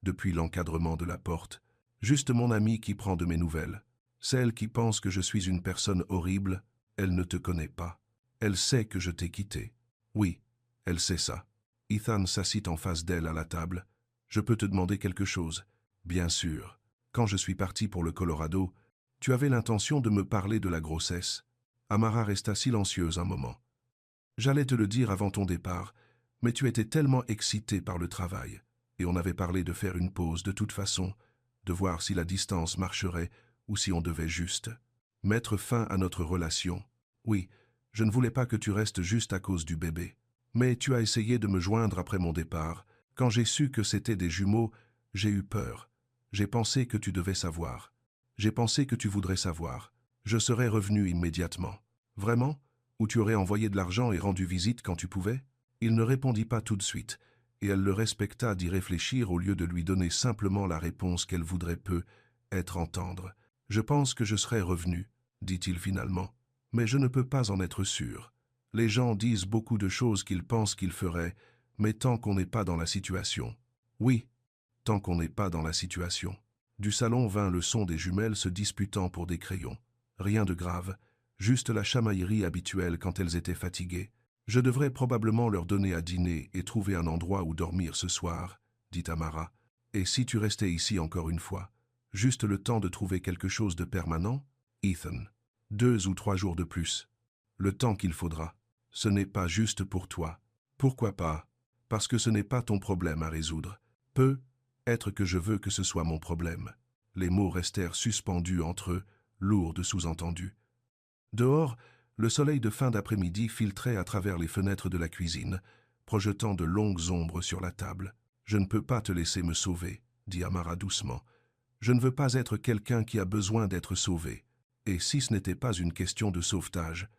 depuis l'encadrement de la porte. « Juste mon amie qui prend de mes nouvelles. Celle qui pense que je suis une personne horrible, elle ne te connaît pas. Elle sait que je t'ai quitté. Oui, elle sait ça. » Ethan s'assit en face d'elle à la table. « Je peux te demander quelque chose? » « Bien sûr. Quand je suis parti pour le Colorado, tu avais l'intention de me parler de la grossesse. » Amara resta silencieuse un moment. « J'allais te le dire avant ton départ, mais tu étais tellement excitée par le travail, et on avait parlé de faire une pause de toute façon, de voir si la distance marcherait ou si on devait juste mettre fin à notre relation. Oui, je ne voulais pas que tu restes juste à cause du bébé. Mais tu as essayé de me joindre après mon départ. Quand j'ai su que c'était des jumeaux, j'ai eu peur. J'ai pensé que tu devais savoir. J'ai pensé que tu voudrais savoir. Je serais revenu immédiatement. Vraiment? Ou tu aurais envoyé de l'argent et rendu visite quand tu pouvais? » Il ne répondit pas tout de suite, et elle le respecta d'y réfléchir au lieu de lui donner simplement la réponse qu'elle voudrait peut-être entendre. « Je pense que je serais revenu, » dit-il finalement, « mais je ne peux pas en être sûr. Les gens disent beaucoup de choses qu'ils pensent qu'ils feraient, mais tant qu'on n'est pas dans la situation. » Oui, tant qu'on n'est pas dans la situation. Du salon vint le son des jumelles se disputant pour des crayons. Rien de grave, juste la chamaillerie habituelle quand elles étaient fatiguées. « Je devrais probablement leur donner à dîner et trouver un endroit où dormir ce soir, » dit Amara. « Et si tu restais ici encore une fois, juste le temps de trouver quelque chose de permanent? Ethan, 2 ou 3 jours de plus. Le temps qu'il faudra. » Ce n'est pas juste pour toi. Pourquoi pas? Parce que ce n'est pas ton problème à résoudre. Peut-être que je veux que ce soit mon problème. Les mots restèrent suspendus entre eux, lourds de sous-entendus. Dehors, le soleil de fin d'après-midi filtrait à travers les fenêtres de la cuisine, projetant de longues ombres sur la table. « Je ne peux pas te laisser me sauver, » dit Amara doucement. « Je ne veux pas être quelqu'un qui a besoin d'être sauvé. Et si ce n'était pas une question de sauvetage?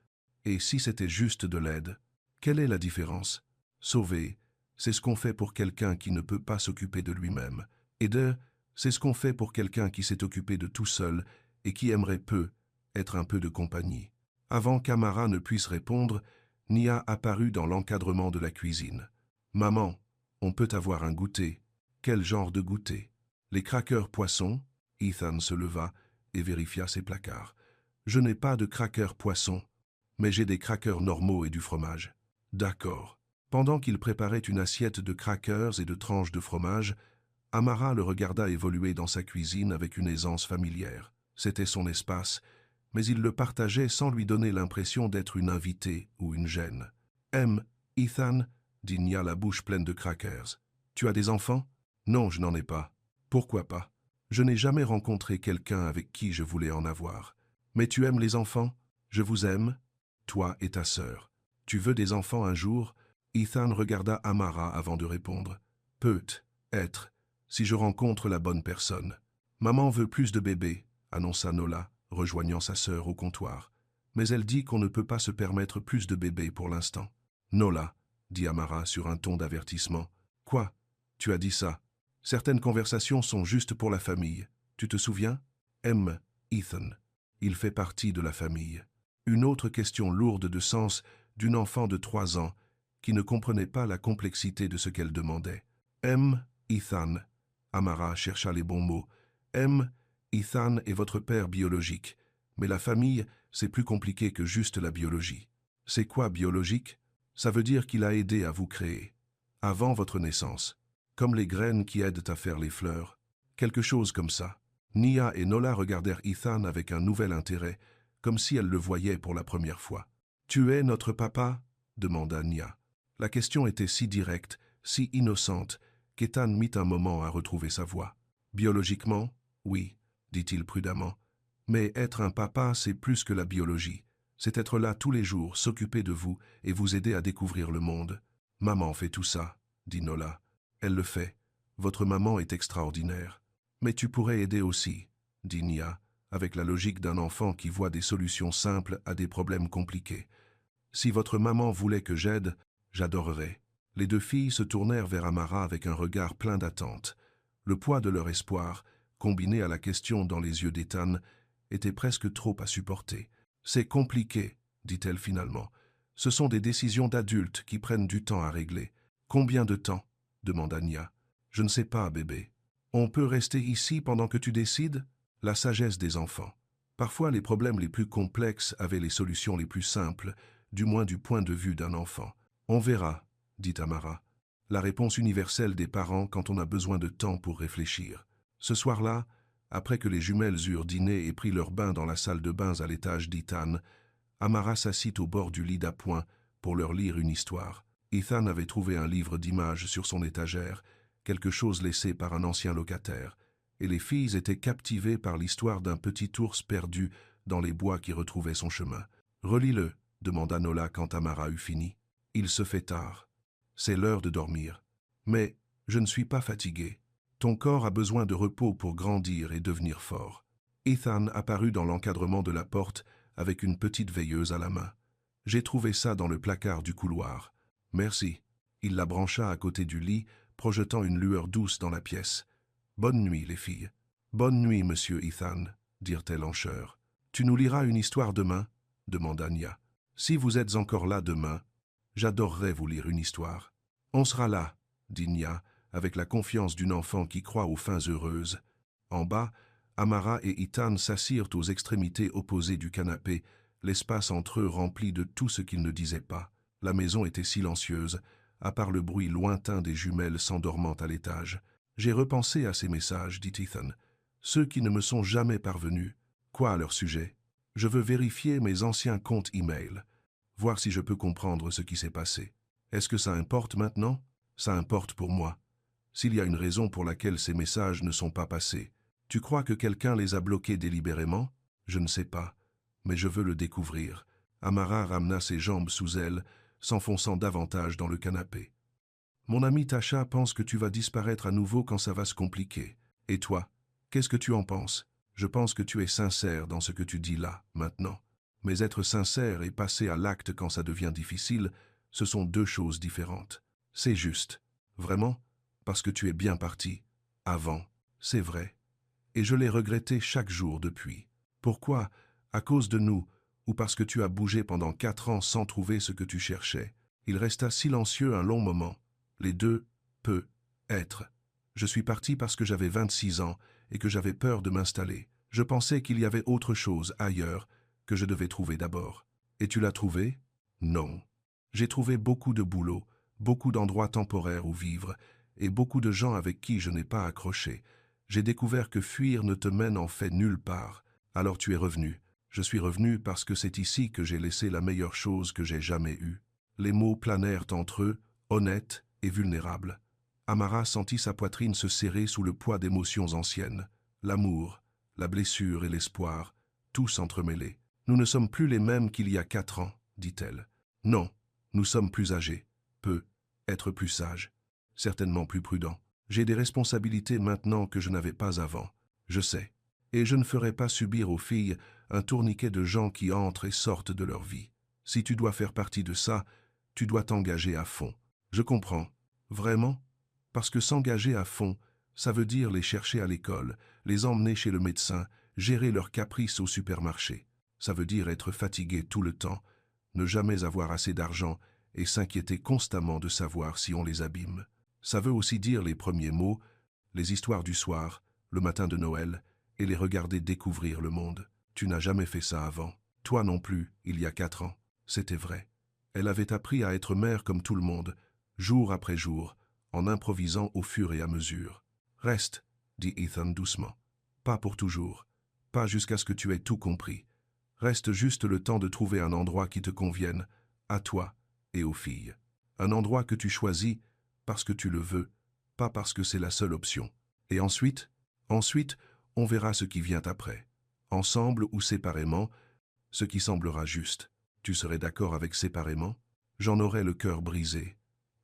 Et si c'était juste de l'aide? Quelle est la différence? Sauver, c'est ce qu'on fait pour quelqu'un qui ne peut pas s'occuper de lui-même. Aider, c'est ce qu'on fait pour quelqu'un qui s'est occupé de tout seul et qui aimerait être un peu de compagnie. » Avant qu'Amara ne puisse répondre, Nia apparut dans l'encadrement de la cuisine. « Maman, on peut avoir un goûter. » « Quel genre de goûter? » « Les crackers poissons. » Ethan se leva et vérifia ses placards. « Je n'ai pas de crackers poissons, mais j'ai des crackers normaux et du fromage. » « D'accord. » Pendant qu'il préparait une assiette de crackers et de tranches de fromage, Amara le regarda évoluer dans sa cuisine avec une aisance familière. C'était son espace, mais il le partageait sans lui donner l'impression d'être une invitée ou une gêne. « Ethan, » dit Nia la bouche pleine de crackers. « Tu as des enfants? » « Non, je n'en ai pas. »« Pourquoi pas? Je n'ai jamais rencontré quelqu'un avec qui je voulais en avoir. »« Mais tu aimes les enfants? »« Je vous aime, toi et ta sœur. »« Tu veux des enfants un jour? » Ethan regarda Amara avant de répondre. « Peut-être, si je rencontre la bonne personne. »« Maman veut plus de bébés, » annonça Nola, rejoignant sa sœur au comptoir. « Mais elle dit qu'on ne peut pas se permettre plus de bébés pour l'instant. »« Nola, » dit Amara sur un ton d'avertissement. « Quoi? Tu as dit ça? Certaines conversations sont juste pour la famille. Tu te souviens? » Ethan. Il fait partie de la famille. Une autre question lourde de sens d'une enfant de 3 ans qui ne comprenait pas la complexité de ce qu'elle demandait. Ethan. Amara chercha les bons mots. Ethan est votre père biologique. Mais la famille, c'est plus compliqué que juste la biologie. C'est quoi biologique? Ça veut dire qu'il a aidé à vous créer. Avant votre naissance. Comme les graines qui aident à faire les fleurs. Quelque chose comme ça. Nia et Nola regardèrent Ethan avec un nouvel intérêt, comme si elles le voyaient pour la première fois. « Tu es notre papa ?» demanda Nia. La question était si directe, si innocente, qu'Ethan mit un moment à retrouver sa voix. « Biologiquement, oui, » dit-il prudemment. « Mais être un papa, c'est plus que la biologie. C'est être là tous les jours, s'occuper de vous et vous aider à découvrir le monde. »« Maman fait tout ça, » dit Nola. « Elle le fait. Votre maman est extraordinaire. Mais tu pourrais aider aussi, » dit Nia, avec la logique d'un enfant qui voit des solutions simples à des problèmes compliqués. « Si votre maman voulait que j'aide, j'adorerais. » Les 2 filles se tournèrent vers Amara avec un regard plein d'attente. Le poids de leur espoir, combiné à la question dans les yeux d'Ethan, était presque trop à supporter. « C'est compliqué, » dit-elle finalement. « Ce sont des décisions d'adultes qui prennent du temps à régler. »« Combien de temps ?» demanda Nia. « Je ne sais pas, bébé. On peut rester ici pendant que tu décides? » La sagesse des enfants. Parfois, les problèmes les plus complexes avaient les solutions les plus simples, du moins du point de vue d'un enfant. « On verra, » dit Amara. La réponse universelle des parents quand on a besoin de temps pour réfléchir. Ce soir-là, après que les jumelles eurent dîné et pris leur bain dans la salle de bains à l'étage d'Ethan, Amara s'assit au bord du lit d'appoint pour leur lire une histoire. Ethan avait trouvé un livre d'images sur son étagère, quelque chose laissé par un ancien locataire, et les filles étaient captivées par l'histoire d'un petit ours perdu dans les bois qui retrouvait son chemin. « Relis-le, » demanda Nola quand Amara eut fini. « Il se fait tard. C'est l'heure de dormir. Mais je ne suis pas fatigué. Ton corps a besoin de repos pour grandir et devenir fort. » Ethan apparut dans l'encadrement de la porte avec une petite veilleuse à la main. « J'ai trouvé ça dans le placard du couloir. »« Merci. » Il la brancha à côté du lit, projetant une lueur douce dans la pièce. « Bonne nuit, les filles. »« Bonne nuit, monsieur Ethan, » dirent-elles en chœur. « Tu nous liras une histoire demain ?» demanda Nia. « Si vous êtes encore là demain, j'adorerais vous lire une histoire. »« On sera là, » dit Nia, avec la confiance d'une enfant qui croit aux fins heureuses. En bas, Amara et Ethan s'assirent aux extrémités opposées du canapé, l'espace entre eux rempli de tout ce qu'ils ne disaient pas. La maison était silencieuse, à part le bruit lointain des jumelles s'endormant à l'étage. « J'ai repensé à ces messages, » dit Ethan. « Ceux qui ne me sont jamais parvenus. Quoi à leur sujet? Je veux vérifier mes anciens comptes e-mail. » voir si je peux comprendre ce qui s'est passé. Est-ce que ça importe maintenant? Ça importe pour moi. S'il y a une raison pour laquelle ces messages ne sont pas passés, tu crois que quelqu'un les a bloqués délibérément? Je ne sais pas, mais je veux le découvrir. Amara ramena ses jambes sous elle, s'enfonçant davantage dans le canapé. Mon ami Tasha pense que tu vas disparaître à nouveau quand ça va se compliquer. Et toi, qu'est-ce que tu en penses? Je pense que tu es sincère dans ce que tu dis là, maintenant. Mais être sincère et passer à l'acte quand ça devient difficile, ce sont deux choses différentes. C'est juste. Vraiment? Parce que tu es bien parti. Avant. C'est vrai. Et je l'ai regretté chaque jour depuis. Pourquoi? À cause de nous, ou parce que tu as bougé pendant 4 ans sans trouver ce que tu cherchais. Il resta silencieux un long moment. Les deux, peut être. Je suis parti parce que j'avais 26 ans et que j'avais peur de m'installer. Je pensais qu'il y avait autre chose ailleurs que je devais trouver d'abord. Et tu l'as trouvé? Non. J'ai trouvé beaucoup de boulot, beaucoup d'endroits temporaires où vivre, et beaucoup de gens avec qui je n'ai pas accroché. J'ai découvert que fuir ne te mène en fait nulle part. Alors tu es revenu. Je suis revenu parce que c'est ici que j'ai laissé la meilleure chose que j'ai jamais eue. Les mots planèrent entre eux, honnêtes et vulnérables. Amara sentit sa poitrine se serrer sous le poids d'émotions anciennes. L'amour, la blessure et l'espoir, tous entremêlés. Nous ne sommes plus les mêmes qu'il y a 4 ans, dit-elle. Non, nous sommes plus âgés. Être plus sage. Certainement plus prudent. J'ai des responsabilités maintenant que je n'avais pas avant. Je sais. Et je ne ferai pas subir aux filles un tourniquet de gens qui entrent et sortent de leur vie. Si tu dois faire partie de ça, tu dois t'engager à fond. Je comprends. Vraiment? Parce que s'engager à fond, ça veut dire les chercher à l'école, les emmener chez le médecin, gérer leurs caprices au supermarché. Ça veut dire être fatigué tout le temps, ne jamais avoir assez d'argent et s'inquiéter constamment de savoir si on les abîme. Ça veut aussi dire les premiers mots, les histoires du soir, le matin de Noël, et les regarder découvrir le monde. Tu n'as jamais fait ça avant. Toi non plus, il y a 4 ans. C'était vrai. Elle avait appris à être mère comme tout le monde, jour après jour, en improvisant au fur et à mesure. Reste, dit Ethan doucement. Pas pour toujours. Pas jusqu'à ce que tu aies tout compris. Reste juste le temps de trouver un endroit qui te convienne, à toi et aux filles. Un endroit que tu choisis parce que tu le veux, pas parce que c'est la seule option. Et ensuite, on verra ce qui vient après. Ensemble ou séparément, ce qui semblera juste. Tu serais d'accord avec séparément? J'en aurais le cœur brisé.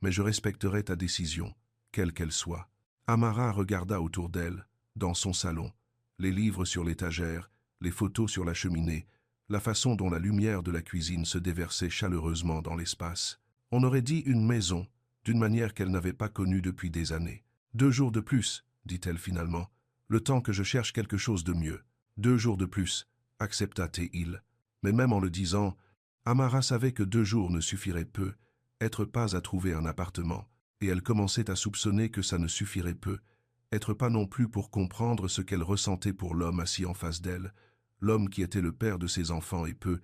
Mais je respecterai ta décision, quelle qu'elle soit. Amara regarda autour d'elle, dans son salon, les livres sur l'étagère, les photos sur la cheminée, la façon dont la lumière de la cuisine se déversait chaleureusement dans l'espace. On aurait dit une maison, d'une manière qu'elle n'avait pas connue depuis des années. 2 jours de plus, dit-elle finalement, le temps que je cherche quelque chose de mieux. 2 jours de plus, accepta-t-il. Mais même en le disant, Amara savait que 2 jours ne suffiraient peu, être pas à trouver un appartement, et elle commençait à soupçonner que ça ne suffirait peu, être pas non plus pour comprendre ce qu'elle ressentait pour l'homme assis en face d'elle, l'homme qui était le père de ses enfants et peut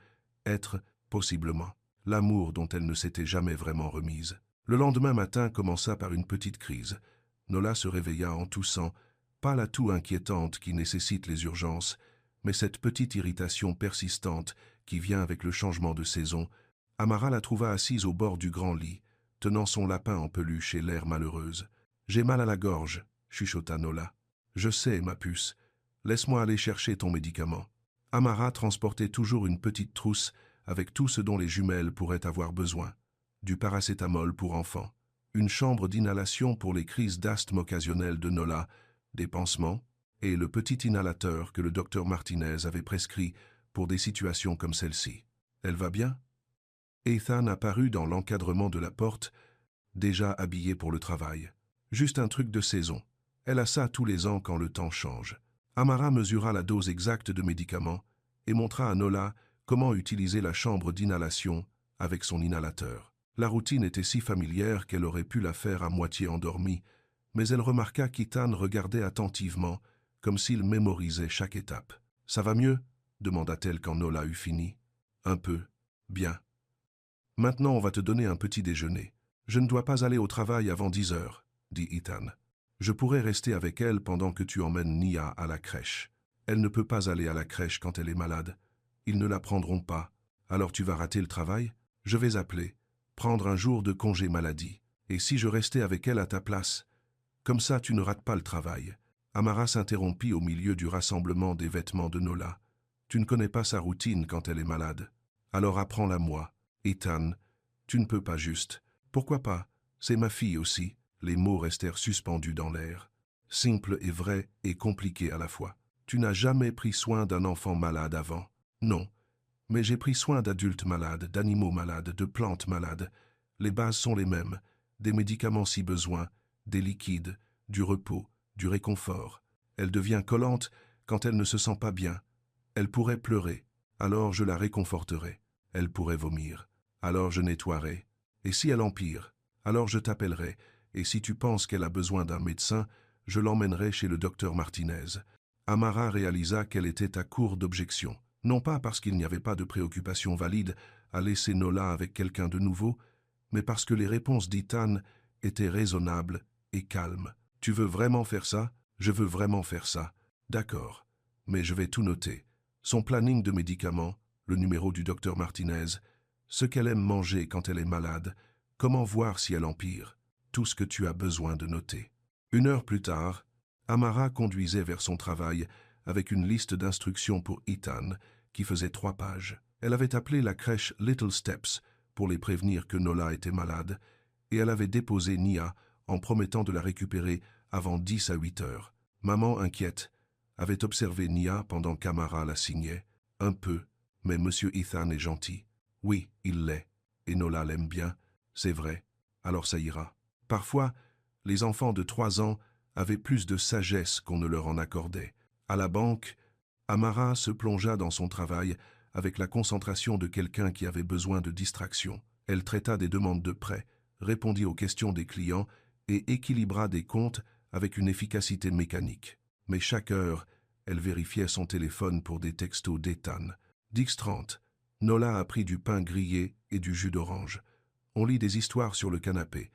être, possiblement, l'amour dont elle ne s'était jamais vraiment remise. Le lendemain matin commença par une petite crise. Nola se réveilla en toussant, pas la toux inquiétante qui nécessite les urgences, mais cette petite irritation persistante qui vient avec le changement de saison. Amara la trouva assise au bord du grand lit, tenant son lapin en peluche et l'air malheureuse. « J'ai mal à la gorge », chuchota Nola. « Je sais, ma puce. Laisse-moi aller chercher ton médicament. » Amara transportait toujours une petite trousse avec tout ce dont les jumelles pourraient avoir besoin. Du paracétamol pour enfants, une chambre d'inhalation pour les crises d'asthme occasionnelles de Nola, des pansements, et le petit inhalateur que le docteur Martinez avait prescrit pour des situations comme celle-ci. « Elle va bien ?» Ethan apparut dans l'encadrement de la porte, déjà habillé pour le travail. « Juste un truc de saison. Elle a ça tous les ans quand le temps change. » Amara mesura la dose exacte de médicaments et montra à Nola comment utiliser la chambre d'inhalation avec son inhalateur. La routine était si familière qu'elle aurait pu la faire à moitié endormie, mais elle remarqua qu'Ethan regardait attentivement, comme s'il mémorisait chaque étape. « Ça va mieux ?» demanda-t-elle quand Nola eut fini. « Un peu. Bien. Maintenant, on va te donner un petit déjeuner. Je ne dois pas aller au travail avant 10 heures, dit Ethan. Je pourrais rester avec elle pendant que tu emmènes Nia à la crèche. Elle ne peut pas aller à la crèche quand elle est malade. Ils ne la prendront pas. Alors tu vas rater le travail ? Je vais appeler, prendre un jour de congé maladie. Et si je restais avec elle à ta place? Comme ça tu ne rates pas le travail. Amara s'interrompit au milieu du rassemblement des vêtements de Nola. Tu ne connais pas sa routine quand elle est malade. Alors apprends-la moi. Ethan, tu ne peux pas juste. Pourquoi pas? C'est ma fille aussi. Les mots restèrent suspendus dans l'air. Simple et vrai et compliqué à la fois. Tu n'as jamais pris soin d'un enfant malade avant. Non. Mais j'ai pris soin d'adultes malades, d'animaux malades, de plantes malades. Les bases sont les mêmes. Des médicaments si besoin, des liquides, du repos, du réconfort. Elle devient collante quand elle ne se sent pas bien. Elle pourrait pleurer. Alors je la réconforterai. Elle pourrait vomir. Alors je nettoierai. Et si elle empire, alors je t'appellerai. Et si tu penses qu'elle a besoin d'un médecin, je l'emmènerai chez le docteur Martinez. Amara réalisa qu'elle était à court d'objections. Non pas parce qu'il n'y avait pas de préoccupation valide à laisser Nola avec quelqu'un de nouveau, mais parce que les réponses d'Ethan étaient raisonnables et calmes. « Tu veux vraiment faire ça? Je veux vraiment faire ça. D'accord. Mais je vais tout noter. Son planning de médicaments, le numéro du docteur Martinez, ce qu'elle aime manger quand elle est malade, comment voir si elle empire. Tout ce que tu as besoin de noter. » 1 heure plus tard, Amara conduisait vers son travail avec une liste d'instructions pour Ethan qui faisait 3 pages. Elle avait appelé la crèche Little Steps pour les prévenir que Nola était malade et elle avait déposé Nia en promettant de la récupérer avant 10 à 8 heures. Maman, inquiète, avait observé Nia pendant qu'Amara la signait. Un peu, mais Monsieur Ethan est gentil. Oui, il l'est. Et Nola l'aime bien, c'est vrai. Alors ça ira. Parfois, les enfants de 3 ans avaient plus de sagesse qu'on ne leur en accordait. À la banque, Amara se plongea dans son travail avec la concentration de quelqu'un qui avait besoin de distraction. Elle traita des demandes de prêt, répondit aux questions des clients et équilibra des comptes avec une efficacité mécanique. Mais chaque heure, elle vérifiait son téléphone pour des textos d'Ethan. 10h30. Nola a pris du pain grillé et du jus d'orange. On lit des histoires sur le canapé.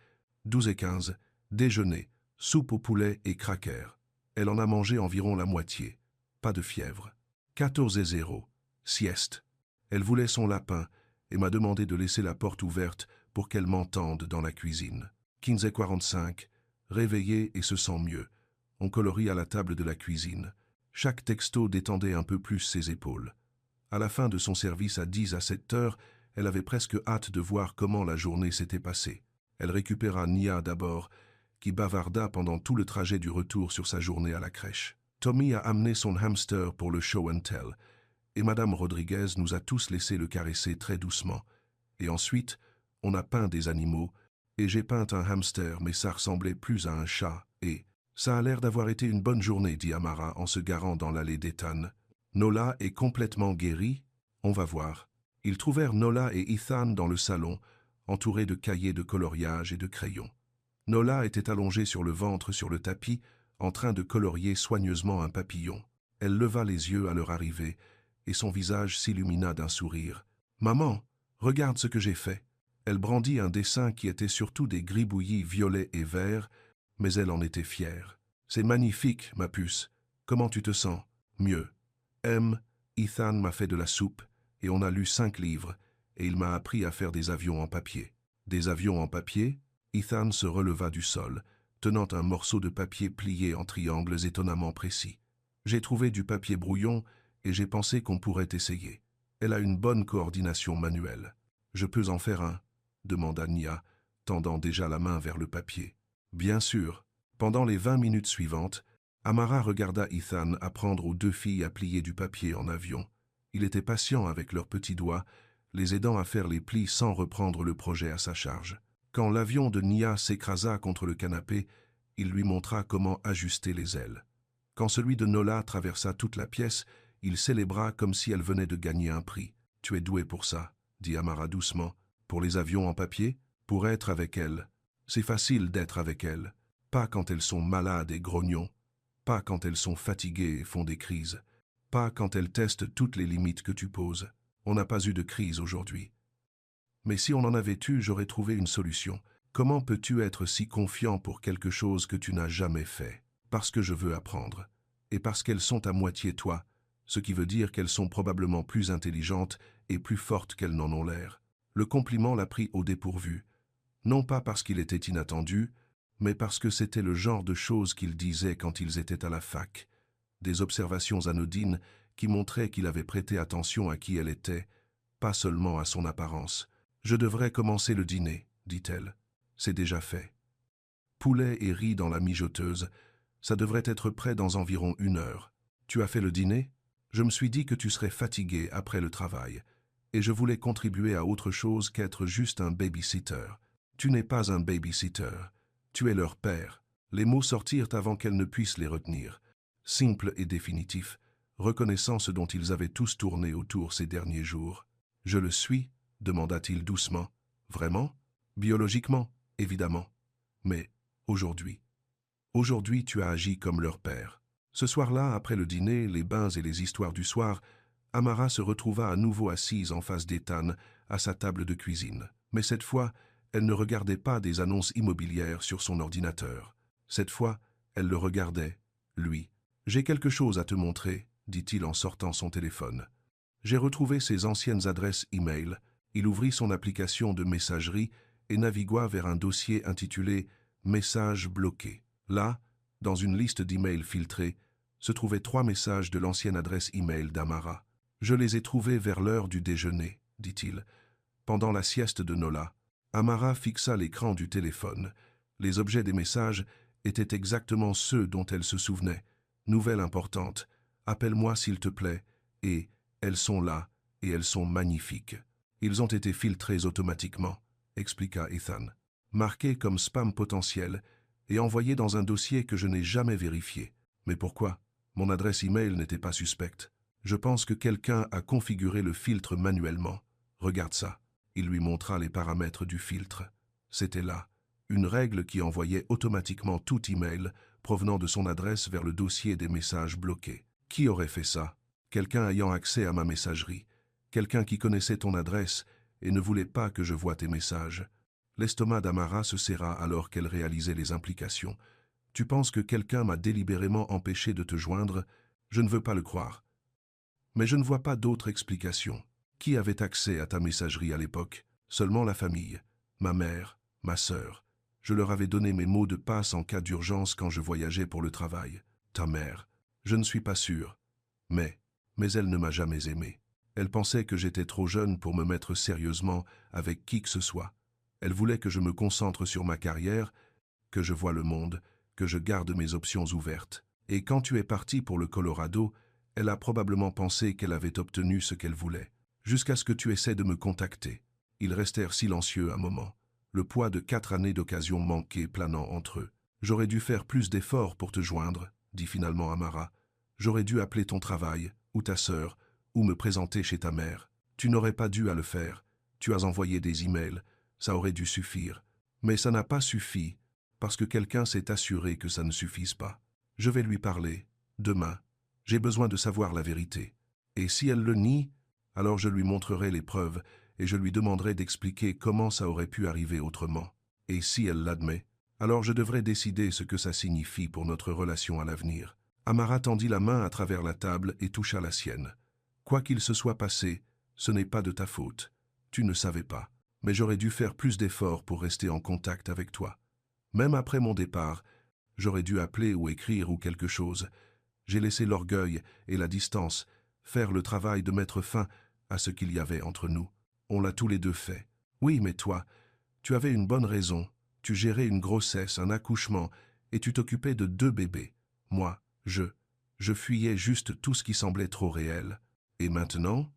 12h15. Déjeuner, soupe au poulet et crackers. Elle en a mangé environ la moitié. Pas de fièvre. 14h00. Sieste. Elle voulait son lapin et m'a demandé de laisser la porte ouverte pour qu'elle m'entende dans la cuisine. 15h45. Réveillée et se sent mieux. On colorie à la table de la cuisine. Chaque texto détendait un peu plus ses épaules. À la fin de son service à 10 à 7 heures, elle avait presque hâte de voir comment la journée s'était passée. Elle récupéra Nia d'abord, qui bavarda pendant tout le trajet du retour sur sa journée à la crèche. Tommy a amené son hamster pour le show and tell, et Madame Rodriguez nous a tous laissé le caresser très doucement. Et ensuite, on a peint des animaux, et j'ai peint un hamster, mais ça ressemblait plus à un chat, et ça a l'air d'avoir été une bonne journée, dit Amara en se garant dans l'allée d'Ethan. Nola est complètement guérie? On va voir. Ils trouvèrent Nola et Ethan dans le salon, entourés de cahiers de coloriage et de crayons. Nola était allongée sur le ventre sur le tapis, en train de colorier soigneusement un papillon. Elle leva les yeux à leur arrivée, et son visage s'illumina d'un sourire. « Maman, regarde ce que j'ai fait. » Elle brandit un dessin qui était surtout des gribouillis violets et verts, mais elle en était fière. « C'est magnifique, ma puce. Comment tu te sens? »« Mieux. Ethan m'a fait de la soupe, et on a lu 5 livres, et il m'a appris à faire des avions en papier. »« Des avions en papier ?» Ethan se releva du sol, tenant un morceau de papier plié en triangles étonnamment précis. « J'ai trouvé du papier brouillon et j'ai pensé qu'on pourrait essayer. Elle a une bonne coordination manuelle. »« Je peux en faire un ?» demanda Nia, tendant déjà la main vers le papier. « Bien sûr. » Pendant les 20 minutes suivantes, Amara regarda Ethan apprendre aux 2 filles à plier du papier en avion. Il était patient avec leurs petits doigts, les aidant à faire les plis sans reprendre le projet à sa charge. Quand l'avion de Nia s'écrasa contre le canapé, il lui montra comment ajuster les ailes. Quand celui de Nola traversa toute la pièce, il célébra comme si elle venait de gagner un prix. « Tu es doué pour ça, » dit Amara doucement. « Pour les avions en papier? Pour être avec elles. C'est facile d'être avec elles. Pas quand elles sont malades et grognons. Pas quand elles sont fatiguées et font des crises. Pas quand elles testent toutes les limites que tu poses. On n'a pas eu de crise aujourd'hui. Mais si on en avait eu, j'aurais trouvé une solution. Comment peux-tu être si confiant pour quelque chose que tu n'as jamais fait? Parce que je veux apprendre. Et parce qu'elles sont à moitié toi, ce qui veut dire qu'elles sont probablement plus intelligentes et plus fortes qu'elles n'en ont l'air. Le compliment l'a pris au dépourvu, non pas parce qu'il était inattendu, mais parce que c'était le genre de choses qu'il disait quand ils étaient à la fac. Des observations anodines qui montraient qu'il avait prêté attention à qui elle était, pas seulement à son apparence. « Je devrais commencer le dîner, dit-elle. C'est déjà fait. Poulet et riz dans la mijoteuse, ça devrait être prêt dans environ 1 heure. Tu as fait le dîner? Je me suis dit que tu serais fatigué après le travail, et je voulais contribuer à autre chose qu'être juste un babysitter. Tu n'es pas un babysitter, tu es leur père. » Les mots sortirent avant qu'elle ne puisse les retenir. Simple et définitif, reconnaissant ce dont ils avaient tous tourné autour ces derniers jours. « Je le suis ?» demanda-t-il doucement. « Vraiment? Biologiquement, évidemment. Mais aujourd'hui. Aujourd'hui, tu as agi comme leur père. » Ce soir-là, après le dîner, les bains et les histoires du soir, Amara se retrouva à nouveau assise en face d'Ethan, à sa table de cuisine. Mais cette fois, elle ne regardait pas des annonces immobilières sur son ordinateur. Cette fois, elle le regardait, lui. « J'ai quelque chose à te montrer, » dit-il en sortant son téléphone. J'ai retrouvé ses anciennes adresses e-mail. Il ouvrit son application de messagerie et navigua vers un dossier intitulé « Messages bloqués ». Là, dans une liste d'emails filtrés, se trouvaient 3 messages de l'ancienne adresse e-mail d'Amara. « Je les ai trouvés vers l'heure du déjeuner, » dit-il. Pendant la sieste de Nola, Amara fixa l'écran du téléphone. Les objets des messages étaient exactement ceux dont elle se souvenait. « Nouvelle importante, appelle-moi s'il te plaît, et elles sont là, et elles sont magnifiques. » Ils ont été filtrés automatiquement, expliqua Ethan. Marqués comme spam potentiel et envoyés dans un dossier que je n'ai jamais vérifié. Mais pourquoi? Mon adresse e-mail n'était pas suspecte. Je pense que quelqu'un a configuré le filtre manuellement. Regarde ça. Il lui montra les paramètres du filtre. C'était là, une règle qui envoyait automatiquement tout email provenant de son adresse vers le dossier des messages bloqués. Qui aurait fait ça? Quelqu'un ayant accès à ma messagerie. Quelqu'un qui connaissait ton adresse et ne voulait pas que je voie tes messages. L'estomac d'Amara se serra alors qu'elle réalisait les implications. Tu penses que quelqu'un m'a délibérément empêché de te joindre? Je ne veux pas le croire. Mais je ne vois pas d'autre explication. Qui avait accès à ta messagerie à l'époque? Seulement la famille. Ma mère, ma sœur. Je leur avais donné mes mots de passe en cas d'urgence quand je voyageais pour le travail. Ta mère. Je ne suis pas sûr. Mais elle ne m'a jamais aimé. Elle pensait que j'étais trop jeune pour me mettre sérieusement avec qui que ce soit. Elle voulait que je me concentre sur ma carrière, que je voie le monde, que je garde mes options ouvertes. Et quand tu es parti pour le Colorado, elle a probablement pensé qu'elle avait obtenu ce qu'elle voulait. Jusqu'à ce que tu essaies de me contacter. Ils restèrent silencieux un moment, le poids de 4 années d'occasions manquées planant entre eux. J'aurais dû faire plus d'efforts pour te joindre, dit finalement Amara. J'aurais dû appeler ton travail, ou ta sœur, ou me présenter chez ta mère. Tu n'aurais pas dû à le faire. Tu as envoyé des emails. Ça aurait dû suffire. Mais ça n'a pas suffi, parce que quelqu'un s'est assuré que ça ne suffise pas. Je vais lui parler, demain. J'ai besoin de savoir la vérité. Et si elle le nie, alors je lui montrerai les preuves et je lui demanderai d'expliquer comment ça aurait pu arriver autrement. Et si elle l'admet, alors je devrai décider ce que ça signifie pour notre relation à l'avenir. Amara tendit la main à travers la table et toucha la sienne. Quoi qu'il se soit passé, ce n'est pas de ta faute. Tu ne savais pas. Mais j'aurais dû faire plus d'efforts pour rester en contact avec toi. Même après mon départ, j'aurais dû appeler ou écrire ou quelque chose. J'ai laissé l'orgueil et la distance faire le travail de mettre fin à ce qu'il y avait entre nous. On l'a tous les deux fait. Oui, mais toi, tu avais une bonne raison. Tu gérais une grossesse, un accouchement, et tu t'occupais de 2 bébés. Moi, je fuyais juste tout ce qui semblait trop réel. Et maintenant,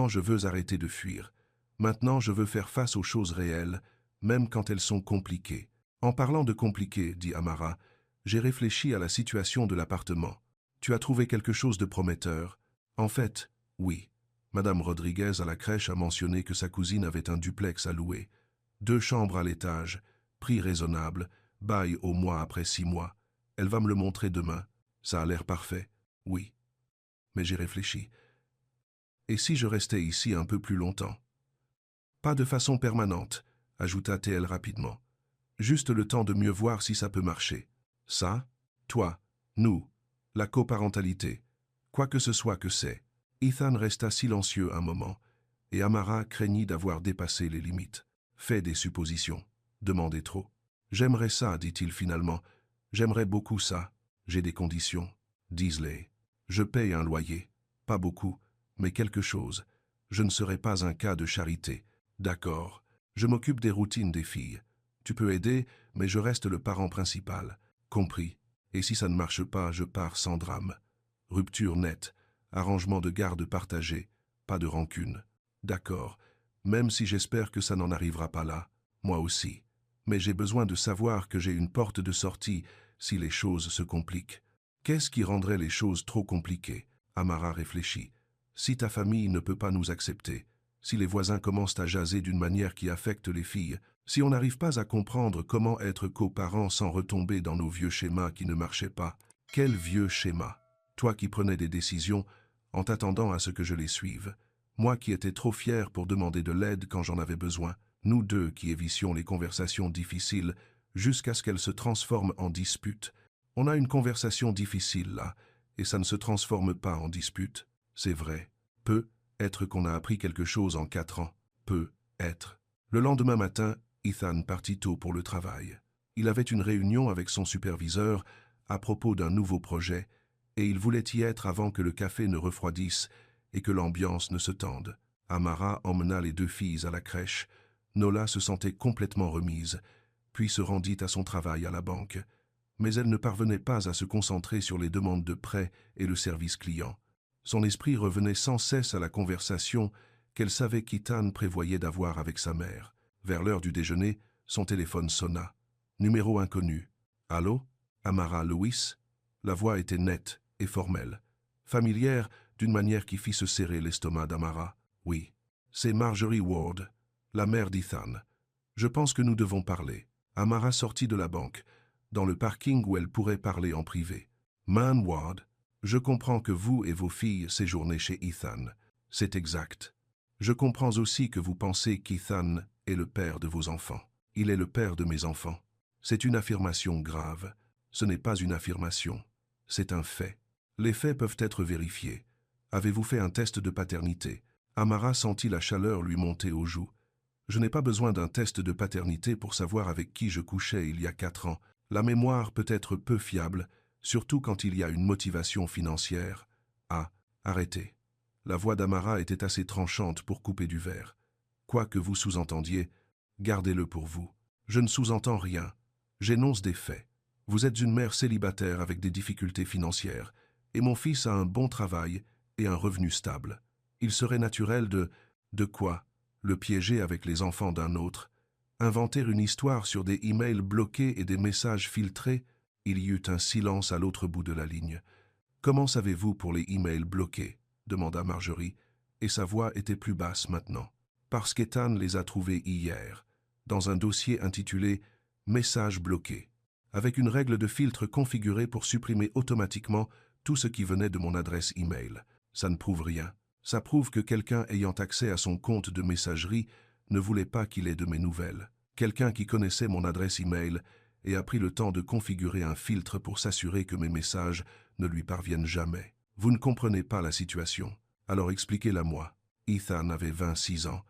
je veux arrêter de fuir. Maintenant, je veux faire face aux choses réelles, même quand elles sont compliquées. En parlant de compliquées, dit Amara, j'ai réfléchi à la situation de l'appartement. Tu as trouvé quelque chose de prometteur? En fait, oui. Madame Rodriguez à la crèche a mentionné que sa cousine avait un duplex à louer. 2 chambres à l'étage, prix raisonnable, bail au mois après 6 mois. Elle va me le montrer demain. Ça a l'air parfait. Oui. Mais j'ai réfléchi. Et si je restais ici un peu plus longtemps? Pas de façon permanente, ajouta-t-elle rapidement. Juste le temps de mieux voir si ça peut marcher. Ça, toi, nous, la coparentalité, quoi que ce soit que c'est. Ethan resta silencieux un moment, et Amara craignit d'avoir dépassé les limites. Fais des suppositions. Demandez trop. J'aimerais ça, dit-il finalement. J'aimerais beaucoup ça. J'ai des conditions. Dis-les. Je paye un loyer. Pas beaucoup, mais quelque chose. Je ne serai pas un cas de charité. D'accord. Je m'occupe des routines des filles. Tu peux aider, mais je reste le parent principal. Compris. Et si ça ne marche pas, je pars sans drame. Rupture nette. Arrangement de garde partagé. Pas de rancune. D'accord. Même si j'espère que ça n'en arrivera pas là. Moi aussi. Mais j'ai besoin de savoir que j'ai une porte de sortie si les choses se compliquent. Qu'est-ce qui rendrait les choses trop compliquées? Amara réfléchit. Si ta famille ne peut pas nous accepter, si les voisins commencent à jaser d'une manière qui affecte les filles, si on n'arrive pas à comprendre comment être coparents sans retomber dans nos vieux schémas qui ne marchaient pas. Quel vieux schéma? Toi qui prenais des décisions en t'attendant à ce que je les suive. Moi qui étais trop fier pour demander de l'aide quand j'en avais besoin. Nous deux qui évitions les conversations difficiles jusqu'à ce qu'elles se transforment en disputes. On a une conversation difficile là, et ça ne se transforme pas en dispute. C'est vrai. Peut être qu'on a appris quelque chose en 4 ans. Peut être. Le lendemain matin, Ethan partit tôt pour le travail. Il avait une réunion avec son superviseur à propos d'un nouveau projet, et il voulait y être avant que le café ne refroidisse et que l'ambiance ne se tende. Amara emmena les 2 filles à la crèche. Nola se sentait complètement remise, puis se rendit à son travail à la banque. Mais elle ne parvenait pas à se concentrer sur les demandes de prêt et le service client. Son esprit revenait sans cesse à la conversation qu'elle savait qu'Ethan prévoyait d'avoir avec sa mère. Vers l'heure du déjeuner, son téléphone sonna. Numéro inconnu. « Allô? Amara Lewis ?» La voix était nette et formelle, familière d'une manière qui fit se serrer l'estomac d'Amara. « Oui, c'est Marjorie Ward, la mère d'Ethan. Je pense que nous devons parler. » Amara sortit de la banque, dans le parking où elle pourrait parler en privé. « Man Ward, je comprends que vous et vos filles séjournez chez Ethan. C'est exact. Je comprends aussi que vous pensez qu'Ethan est le père de vos enfants. Il est le père de mes enfants. C'est une affirmation grave. Ce n'est pas une affirmation. C'est un fait. Les faits peuvent être vérifiés. Avez-vous fait un test de paternité? » Amara sentit la chaleur lui monter aux joues. « Je n'ai pas besoin d'un test de paternité pour savoir avec qui je couchais il y a 4 ans. La mémoire peut être peu fiable, surtout quand il y a une motivation financière. » Ah, arrêtez. La voix d'Amara était assez tranchante pour couper du verre. « Quoi que vous sous-entendiez, gardez-le pour vous. Je ne sous-entends rien. J'énonce des faits. Vous êtes une mère célibataire avec des difficultés financières, et mon fils a un bon travail et un revenu stable. Il serait naturel de quoi? Le piéger avec les enfants d'un autre? Inventer une histoire sur des emails bloqués et des messages filtrés? » Il y eut un silence à l'autre bout de la ligne. « Comment savez-vous pour les emails bloqués? » demanda Marjorie, et sa voix était plus basse maintenant. « Parce qu'Ethan les a trouvés hier, dans un dossier intitulé « Messages bloqués », avec une règle de filtre configurée pour supprimer automatiquement tout ce qui venait de mon adresse email. Ça ne prouve rien. Ça prouve que quelqu'un ayant accès à son compte de messagerie ne voulait pas qu'il ait de mes nouvelles. Quelqu'un qui connaissait mon adresse email et a pris le temps de configurer un filtre pour s'assurer que mes messages ne lui parviennent jamais. Vous ne comprenez pas la situation. Alors expliquez-la moi. Ethan avait 26 ans.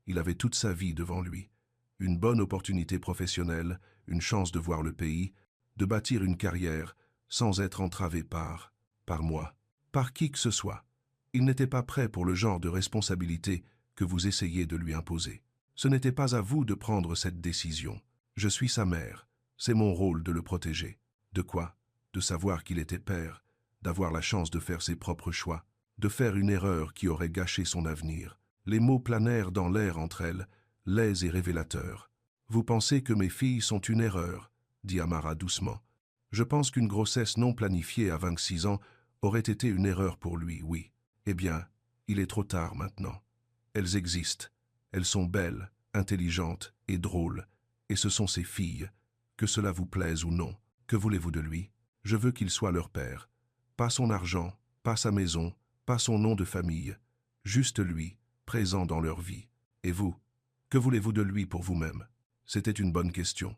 Il avait toute sa vie devant lui. Une bonne opportunité professionnelle, une chance de voir le pays, de bâtir une carrière sans être entravé par moi, par qui que ce soit. Il n'était pas prêt pour le genre de responsabilité que vous essayez de lui imposer. Ce n'était pas à vous de prendre cette décision. Je suis sa mère. C'est mon rôle de le protéger. De quoi? De savoir qu'il était père, d'avoir la chance de faire ses propres choix, de faire une erreur qui aurait gâché son avenir. Les mots planèrent dans l'air entre elles, laids et révélateurs. « Vous pensez que mes filles sont une erreur ?» dit Amara doucement. « Je pense qu'une grossesse non planifiée à 26 ans aurait été une erreur pour lui, oui. Eh bien, il est trop tard maintenant. Elles existent. Elles sont belles, intelligentes et drôles. Et ce sont ses filles. Que cela vous plaise ou non. Que voulez-vous de lui? Je veux qu'il soit leur père. Pas son argent, pas sa maison, pas son nom de famille. Juste lui, présent dans leur vie. Et vous? Que voulez-vous de lui pour vous-même? » C'était une bonne question.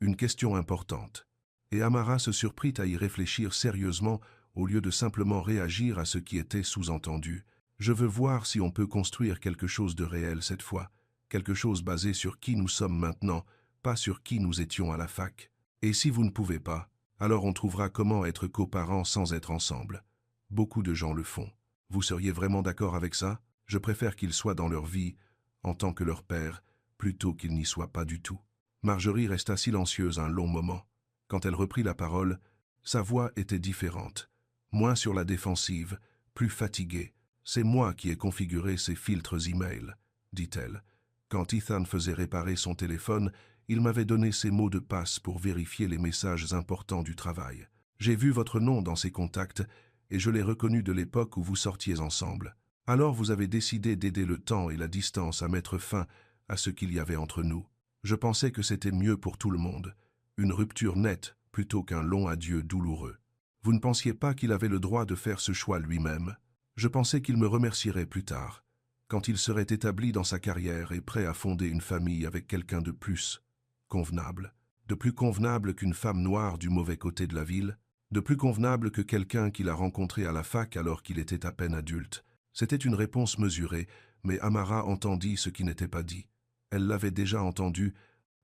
Une question importante. Et Amara se surprit à y réfléchir sérieusement au lieu de simplement réagir à ce qui était sous-entendu. Je veux voir si on peut construire quelque chose de réel cette fois, quelque chose basé sur qui nous sommes maintenant, pas sur qui nous étions à la fac. Et si vous ne pouvez pas, alors on trouvera comment être coparents sans être ensemble. Beaucoup de gens le font. Vous seriez vraiment d'accord avec ça? Je préfère qu'ils soient dans leur vie, en tant que leur père, plutôt qu'ils n'y soient pas du tout. Marjorie resta silencieuse un long moment. Quand elle reprit la parole, sa voix était différente, moins sur la défensive, plus fatiguée. C'est moi qui ai configuré ces filtres email, dit-elle. Quand Ethan faisait réparer son téléphone, il m'avait donné ces mots de passe pour vérifier les messages importants du travail. J'ai vu votre nom dans ces contacts et je l'ai reconnu de l'époque où vous sortiez ensemble. Alors vous avez décidé d'aider le temps et la distance à mettre fin à ce qu'il y avait entre nous. Je pensais que c'était mieux pour tout le monde, une rupture nette plutôt qu'un long adieu douloureux. Vous ne pensiez pas qu'il avait le droit de faire ce choix lui-même? Je pensais qu'il me remercierait plus tard, quand il serait établi dans sa carrière et prêt à fonder une famille avec quelqu'un de plus convenable, de plus convenable qu'une femme noire du mauvais côté de la ville, de plus convenable que quelqu'un qu'il a rencontré à la fac alors qu'il était à peine adulte. C'était une réponse mesurée, mais Amara entendit ce qui n'était pas dit. Elle l'avait déjà entendu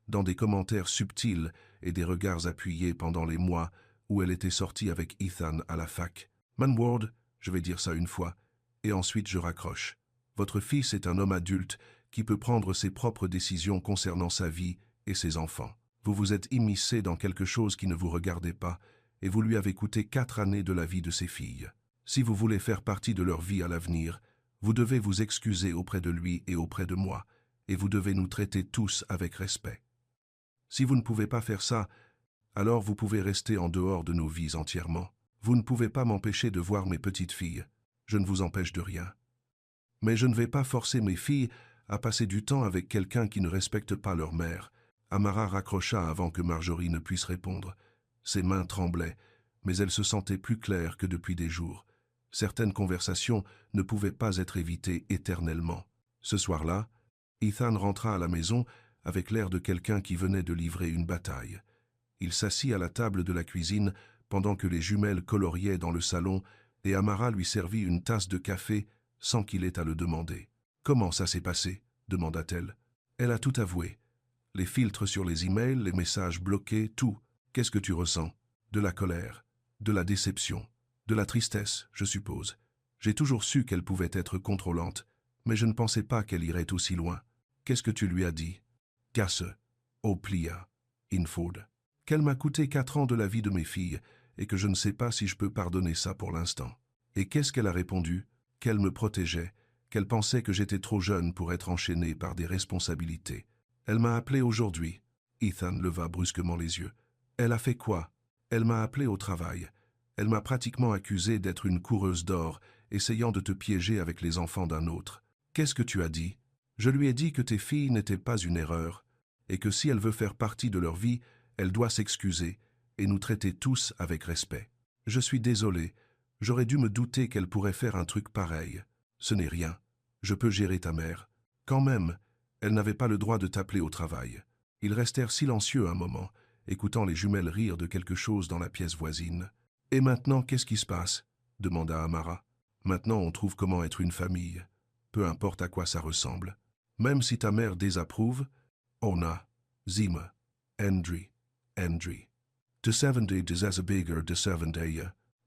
dans des commentaires subtils et des regards appuyés pendant les mois où elle était sortie avec Ethan à la fac. Man Ward, je vais dire ça une fois, et ensuite je raccroche. Votre fils est un homme adulte qui peut prendre ses propres décisions concernant sa vie et ses enfants. Vous vous êtes immiscé dans quelque chose qui ne vous regardait pas, et vous lui avez coûté 4 années de la vie de ses filles. Si vous voulez faire partie de leur vie à l'avenir, vous devez vous excuser auprès de lui et auprès de moi, et vous devez nous traiter tous avec respect. Si vous ne pouvez pas faire ça, alors vous pouvez rester en dehors de nos vies entièrement. Vous ne pouvez pas m'empêcher de voir mes petites filles. Je ne vous empêche de rien. Mais je ne vais pas forcer mes filles à passer du temps avec quelqu'un qui ne respecte pas leur mère. Amara raccrocha avant que Marjorie ne puisse répondre. Ses mains tremblaient, mais elle se sentait plus claire que depuis des jours. Certaines conversations ne pouvaient pas être évitées éternellement. Ce soir-là, Ethan rentra à la maison avec l'air de quelqu'un qui venait de livrer une bataille. Il s'assit à la table de la cuisine pendant que les jumelles coloriaient dans le salon et Amara lui servit une tasse de café sans qu'il ait à le demander. « Comment ça s'est passé ?» demanda-t-elle. Elle a tout avoué. Les filtres sur les emails, les messages bloqués, tout. Qu'est-ce que tu ressens? De la colère, de la déception, de la tristesse, je suppose. J'ai toujours su qu'elle pouvait être contrôlante, mais je ne pensais pas qu'elle irait aussi loin. Qu'est-ce que tu lui as dit? Gasse, Oplia, Inford. Qu'elle m'a coûté 4 ans de la vie de mes filles, et que je ne sais pas si je peux pardonner ça pour l'instant. Et qu'est-ce qu'elle a répondu? Qu'elle me protégeait, qu'elle pensait que j'étais trop jeune pour être enchaînée par des responsabilités. Elle m'a appelé aujourd'hui. Ethan leva brusquement les yeux. Elle a fait quoi? Elle m'a appelé au travail. Elle m'a pratiquement accusé d'être une coureuse d'or, essayant de te piéger avec les enfants d'un autre. Qu'est-ce que tu as dit? Je lui ai dit que tes filles n'étaient pas une erreur, et que si elle veut faire partie de leur vie, elle doit s'excuser et nous traiter tous avec respect. Je suis désolé, j'aurais dû me douter qu'elle pourrait faire un truc pareil. Ce n'est rien, je peux gérer ta mère. Quand même, elle n'avait pas le droit de t'appeler au travail. Ils restèrent silencieux un moment, écoutant les jumelles rire de quelque chose dans la pièce voisine. « Et maintenant, qu'est-ce qui se passe ?» demanda Amara. « Maintenant, on trouve comment être une famille, peu importe à quoi ça ressemble. Même si ta mère désapprouve, on a, Zima, Andri. De 70 des bigger de 70.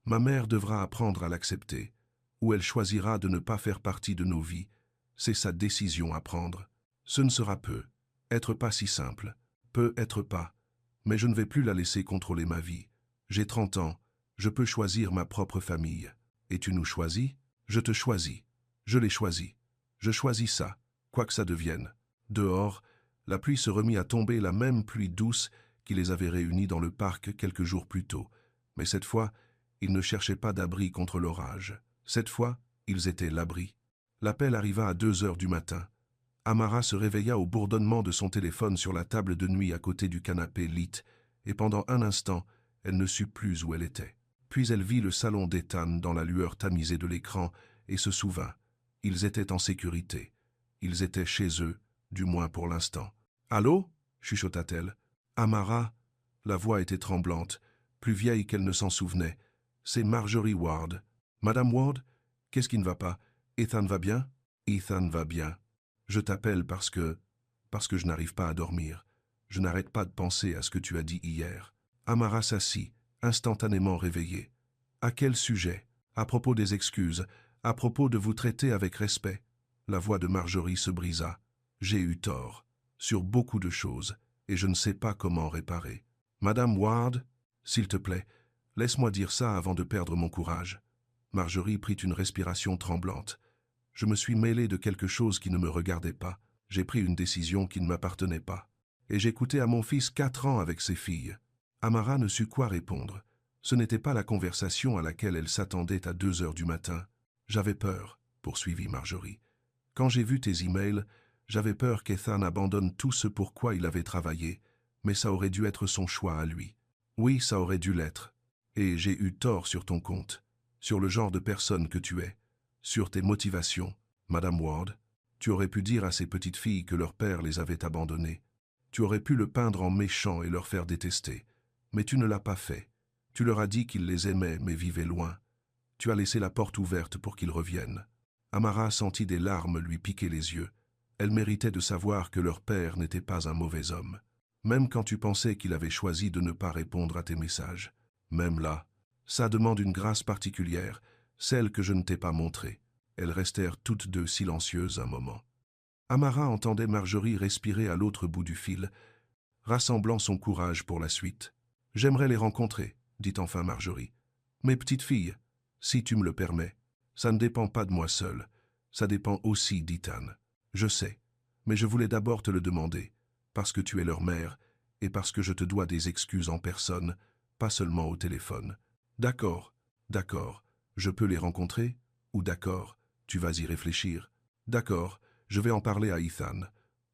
Ma mère devra apprendre à l'accepter, ou elle choisira de ne pas faire partie de nos vies. C'est sa décision à prendre. Ce ne sera peu. Être pas si simple. Peut être pas. Mais je ne vais plus la laisser contrôler ma vie. J'ai 30 ans. Je peux choisir ma propre famille. Et tu nous choisis? Je te choisis. Je l'ai choisi. Je choisis ça, quoi que ça devienne. Dehors, la pluie se remit à tomber, la même pluie douce qui les avait réunis dans le parc quelques jours plus tôt. Mais cette fois, ils ne cherchaient pas d'abri contre l'orage. Cette fois, ils étaient l'abri. L'appel arriva à 2 heures du matin. Amara se réveilla au bourdonnement de son téléphone sur la table de nuit à côté du canapé lit, et pendant un instant, elle ne sut plus où elle était. Puis elle vit le salon d'Ethan dans la lueur tamisée de l'écran et se souvint. Ils étaient en sécurité. Ils étaient chez eux, du moins pour l'instant. « Allô » chuchota-t-elle. Amara, la voix était tremblante, plus vieille qu'elle ne s'en souvenait. « C'est Marjorie Ward. »« Madame Ward, qu'est-ce qui ne va pas? Ethan va bien? Ethan va bien. Je t'appelle parce que je n'arrive pas à dormir. Je n'arrête pas de penser à ce que tu as dit hier. Amara s'assit, instantanément réveillée. À quel sujet? À propos des excuses, à propos de vous traiter avec respect. La voix de Marjorie se brisa. J'ai eu tort, sur beaucoup de choses, et je ne sais pas comment réparer. Madame Ward, s'il te plaît, laisse-moi dire ça avant de perdre mon courage. Marjorie prit une respiration tremblante. Je me suis mêlé de quelque chose qui ne me regardait pas. J'ai pris une décision qui ne m'appartenait pas. Et j'ai coûté à mon fils 4 ans avec ses filles. Amara ne sut quoi répondre. Ce n'était pas la conversation à laquelle elle s'attendait à 2 heures du matin. J'avais peur, poursuivit Marjorie. Quand j'ai vu tes emails, j'avais peur qu'Ethan abandonne tout ce pour quoi il avait travaillé, mais ça aurait dû être son choix à lui. Oui, ça aurait dû l'être. Et j'ai eu tort sur ton compte, sur le genre de personne que tu es, sur tes motivations. Madame Ward, tu aurais pu dire à ces petites filles que leur père les avait abandonnées. Tu aurais pu le peindre en méchant et leur faire détester. Mais tu ne l'as pas fait. Tu leur as dit qu'il les aimait mais vivait loin. Tu as laissé la porte ouverte pour qu'ils reviennent. Amara sentit des larmes lui piquer les yeux. Elle méritait de savoir que leur père n'était pas un mauvais homme. Même quand tu pensais qu'il avait choisi de ne pas répondre à tes messages. Même là, ça demande une grâce particulière, celle que je ne t'ai pas montrée. Elles restèrent toutes deux silencieuses un moment. Amara entendait Marjorie respirer à l'autre bout du fil, rassemblant son courage pour la suite. « J'aimerais les rencontrer, » dit enfin Marjorie. « Mes petites filles, si tu me le permets. Ça ne dépend pas de moi seule. Ça dépend aussi d'Ethan. Je sais, mais je voulais d'abord te le demander, parce que tu es leur mère et parce que je te dois des excuses en personne, pas seulement au téléphone. D'accord, d'accord, je peux les rencontrer? Ou d'accord, tu vas y réfléchir? D'accord, je vais en parler à Ethan.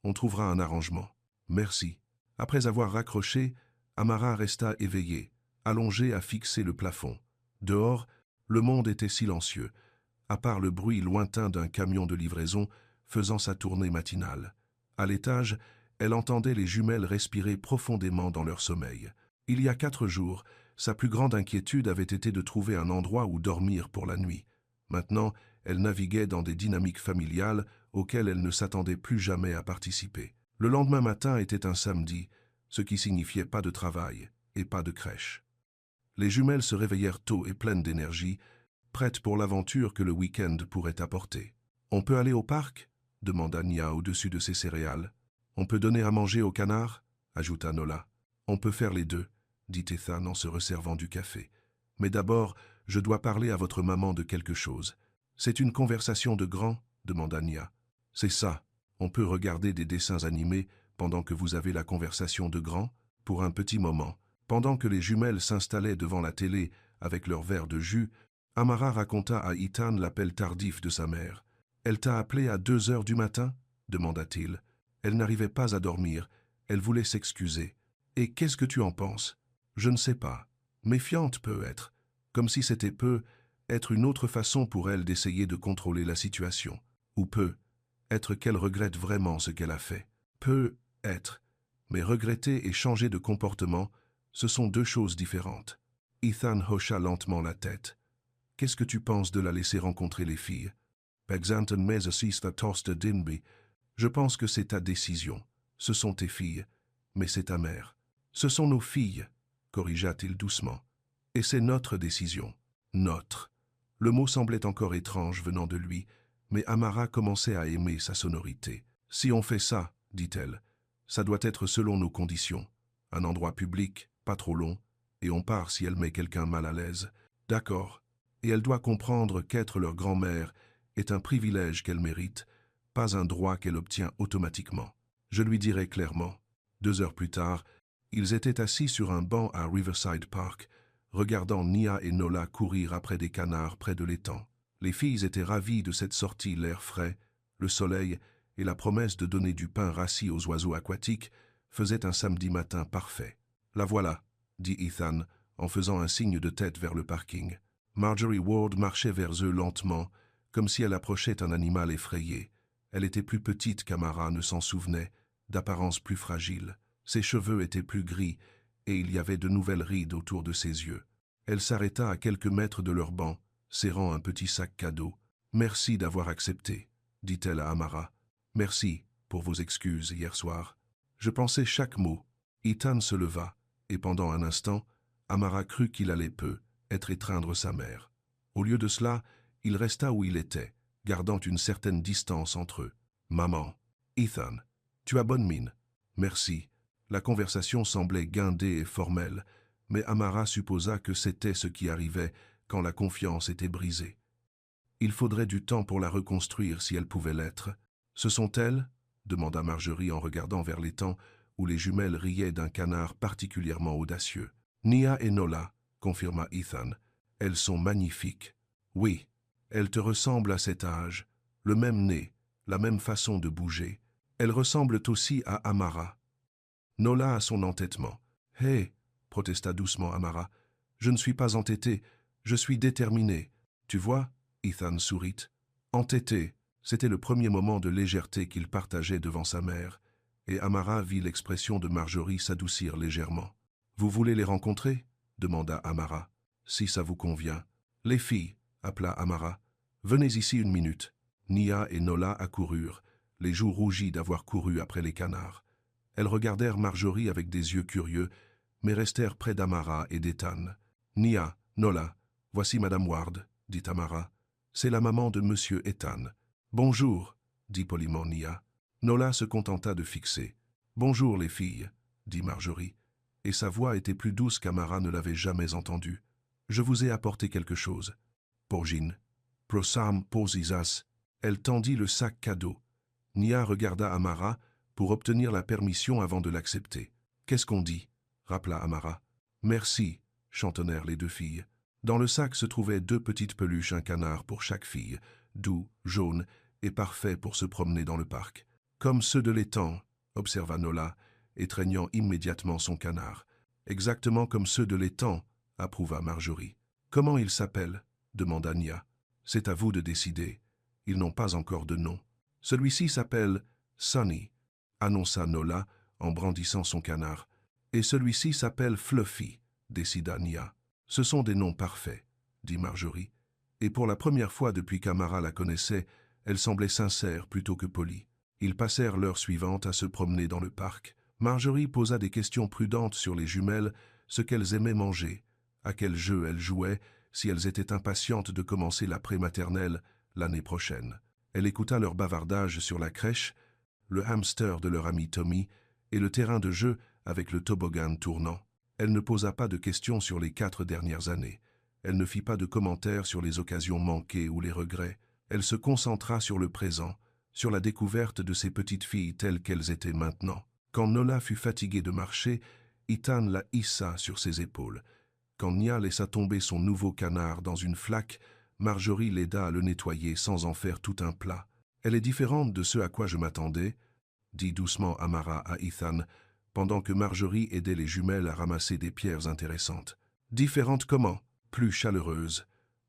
On trouvera un arrangement. Merci. » Après avoir raccroché, Amara resta éveillée, allongée à fixer le plafond. Dehors, le monde était silencieux, à part le bruit lointain d'un camion de livraison faisant sa tournée matinale. À l'étage, elle entendait les jumelles respirer profondément dans leur sommeil. Il y a 4 jours, sa plus grande inquiétude avait été de trouver un endroit où dormir pour la nuit. Maintenant, elle naviguait dans des dynamiques familiales auxquelles elle ne s'attendait plus jamais à participer. Le lendemain matin était un samedi, ce qui signifiait pas de travail et pas de crèche. Les jumelles se réveillèrent tôt et pleines d'énergie, prêtes pour l'aventure que le week-end pourrait apporter. « On peut aller au parc ?» demanda Nia au-dessus de ses céréales. « On peut donner à manger au canard ?» ajouta Nola. « On peut faire les deux, » dit Ethan en se resservant du café. « Mais d'abord, je dois parler à votre maman de quelque chose. »« C'est une conversation de grand ?» demanda Nia. « C'est ça. On peut regarder des dessins animés pendant que vous avez la conversation de grand, pour un petit moment. » Pendant que les jumelles s'installaient devant la télé avec leur verre de jus, Amara raconta à Ethan l'appel tardif de sa mère. « Elle t'a appelé à 2 heures du matin ?» demanda-t-il. Elle n'arrivait pas à dormir, elle voulait s'excuser. « Et qu'est-ce que tu en penses ?»« Je ne sais pas. Méfiante peut-être. Comme si c'était être une autre façon pour elle d'essayer de contrôler la situation. Ou être qu'elle regrette vraiment ce qu'elle a fait. Être. Mais regretter et changer de comportement, ce sont 2 choses différentes. » Ethan hocha lentement la tête. « Qu'est-ce que tu penses de la laisser rencontrer les filles ?»« Je pense que c'est ta décision. Ce sont tes filles, mais c'est ta mère. »« Ce sont nos filles, » corrigea-t-il doucement. « Et c'est notre décision. Notre. » Le mot semblait encore étrange venant de lui, mais Amara commençait à aimer sa sonorité. « Si on fait ça, dit-elle, ça doit être selon nos conditions. Un endroit public, pas trop long, et on part si elle met quelqu'un mal à l'aise. D'accord. Et elle doit comprendre qu'être leur grand-mère est un privilège qu'elle mérite, pas un droit qu'elle obtient automatiquement. Je lui dirai clairement. » 2 heures plus tard, ils étaient assis sur un banc à Riverside Park, regardant Nia et Nola courir après des canards près de l'étang. Les filles étaient ravies de cette sortie, l'air frais, le soleil et la promesse de donner du pain rassis aux oiseaux aquatiques faisaient un samedi matin parfait. « La voilà, » dit Ethan, en faisant un signe de tête vers le parking. Marjorie Ward marchait vers eux lentement, comme si elle approchait un animal effrayé. Elle était plus petite qu'Amara ne s'en souvenait, d'apparence plus fragile. Ses cheveux étaient plus gris, et il y avait de nouvelles rides autour de ses yeux. Elle s'arrêta à quelques mètres de leur banc, serrant un petit sac cadeau. Merci d'avoir accepté, dit-elle à Amara. Merci pour vos excuses hier soir. Je pensais chaque mot. Ethan se leva, et pendant un instant, Amara crut qu'il allait peu être étreindre sa mère. Au lieu de cela, il resta où il était, gardant une certaine distance entre eux. Maman, Ethan, tu as bonne mine. Merci. La conversation semblait guindée et formelle, mais Amara supposa que c'était ce qui arrivait quand la confiance était brisée. Il faudrait du temps pour la reconstruire si elle pouvait l'être. Ce sont elles ? Demanda Marjorie en regardant vers l'étang où les jumelles riaient d'un canard particulièrement audacieux. Nia et Nola, confirma Ethan. Elles sont magnifiques. Oui, elles te ressemblent à cet âge, le même nez, la même façon de bouger. Elles ressemblent aussi à Amara. Nola a son entêtement. « Hé !» protesta doucement Amara. « Je ne suis pas entêtée, je suis déterminée. Tu vois ?» Ethan sourit. Entêté, c'était le premier moment de légèreté qu'il partageait devant sa mère, et Amara vit l'expression de Marjorie s'adoucir légèrement. « Vous voulez les rencontrer ?» demanda Amara. « Si ça vous convient. »« Les filles » appela Amara. « Venez ici une minute. » Nia et Nola accoururent, les joues rougies d'avoir couru après les canards. Elles regardèrent Marjorie avec des yeux curieux, mais restèrent près d'Amara et d'Ethan. « Nia, Nola, voici Madame Ward, » dit Amara. « C'est la maman de Monsieur Ethan. »« Bonjour, » dit poliment Nia. Nola se contenta de fixer. « Bonjour les filles, » dit Marjorie, et sa voix était plus douce qu'Amara ne l'avait jamais entendue. « Je vous ai apporté quelque chose. »« Porgin. Prosam posisas. » Elle tendit le sac cadeau. Nia regarda Amara pour obtenir la permission avant de l'accepter. « Qu'est-ce qu'on dit ?» rappela Amara. « Merci, » chantonnèrent les deux filles. Dans le sac se trouvaient 2 petites peluches, un canard pour chaque fille, doux, jaune et parfait pour se promener dans le parc. « Comme ceux de l'étang, » observa Nola, étreignant immédiatement son canard. « Exactement comme ceux de l'étang, » approuva Marjorie. « Comment ils s'appellent » demanda Nia. « C'est à vous de décider. Ils n'ont pas encore de nom. Celui-ci s'appelle Sonny, » annonça Nola en brandissant son canard. « Et celui-ci s'appelle Fluffy, » décida Nia. « Ce sont des noms parfaits, » dit Marjorie. Et pour la première fois depuis qu'Amara la connaissait, elle semblait sincère plutôt que polie. Ils passèrent l'heure suivante à se promener dans le parc. Marjorie posa des questions prudentes sur les jumelles, ce qu'elles aimaient manger, à quel jeu elles jouaient, si elles étaient impatientes de commencer la prématernelle l'année prochaine. Elle écouta leur bavardage sur la crèche, le hamster de leur ami Tommy et le terrain de jeu avec le toboggan tournant. Elle ne posa pas de questions sur les 4 dernières années. Elle ne fit pas de commentaires sur les occasions manquées ou les regrets. Elle se concentra sur le présent, sur la découverte de ses petites filles telles qu'elles étaient maintenant. Quand Nola fut fatiguée de marcher, Ethan la hissa sur ses épaules. Quand Nia laissa tomber son nouveau canard dans une flaque, Marjorie l'aida à le nettoyer sans en faire tout un plat. « Elle est différente de ce à quoi je m'attendais, » dit doucement Amara à Ethan, pendant que Marjorie aidait les jumelles à ramasser des pierres intéressantes. « Différente comment ? Plus chaleureuse,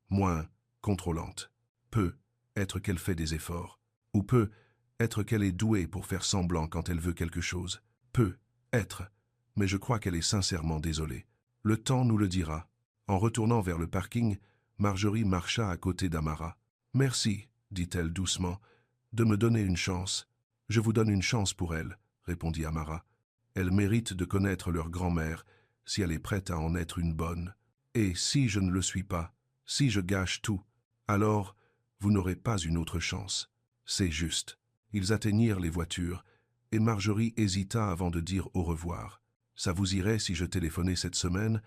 moins contrôlante. Peu être qu'elle fait des efforts, ou peu être qu'elle est douée pour faire semblant quand elle veut quelque chose. Peu être, mais je crois qu'elle est sincèrement désolée. Le temps nous le dira. » En retournant vers le parking, Marjorie marcha à côté d'Amara. « Merci, » dit-elle doucement, « de me donner une chance. »« Je vous donne une chance pour elle, » répondit Amara. « Elle mérite de connaître leur grand-mère, si elle est prête à en être une bonne. Et si je ne le suis pas, si je gâche tout, alors vous n'aurez pas une autre chance. C'est juste. » Ils atteignirent les voitures, et Marjorie hésita avant de dire au revoir. « Ça vous irait si je téléphonais cette semaine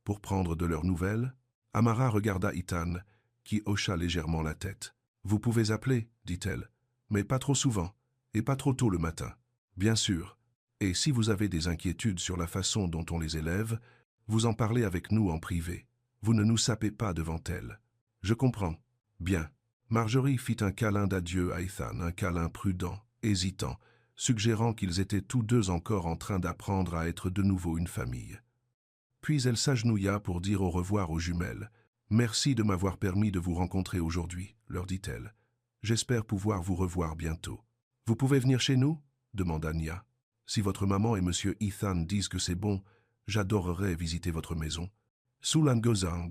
pour prendre de leurs nouvelles ?» Amara regarda Ethan, qui hocha légèrement la tête. « Vous pouvez appeler, » dit-elle, « mais pas trop souvent, et pas trop tôt le matin. Bien sûr. Et si vous avez des inquiétudes sur la façon dont on les élève, vous en parlez avec nous en privé. Vous ne nous sapez pas devant elle. Je comprends. Bien. » Marjorie fit un câlin d'adieu à Ethan, un câlin prudent, hésitant, suggérant qu'ils étaient tous deux encore en train d'apprendre à être de nouveau une famille. Puis elle s'agenouilla pour dire au revoir aux jumelles. « Merci de m'avoir permis de vous rencontrer aujourd'hui, » leur dit-elle. « J'espère pouvoir vous revoir bientôt. »« Vous pouvez venir chez nous ?» demanda Nia. « Si votre maman et monsieur Ethan disent que c'est bon, j'adorerais visiter votre maison. »« Soulan Gozan.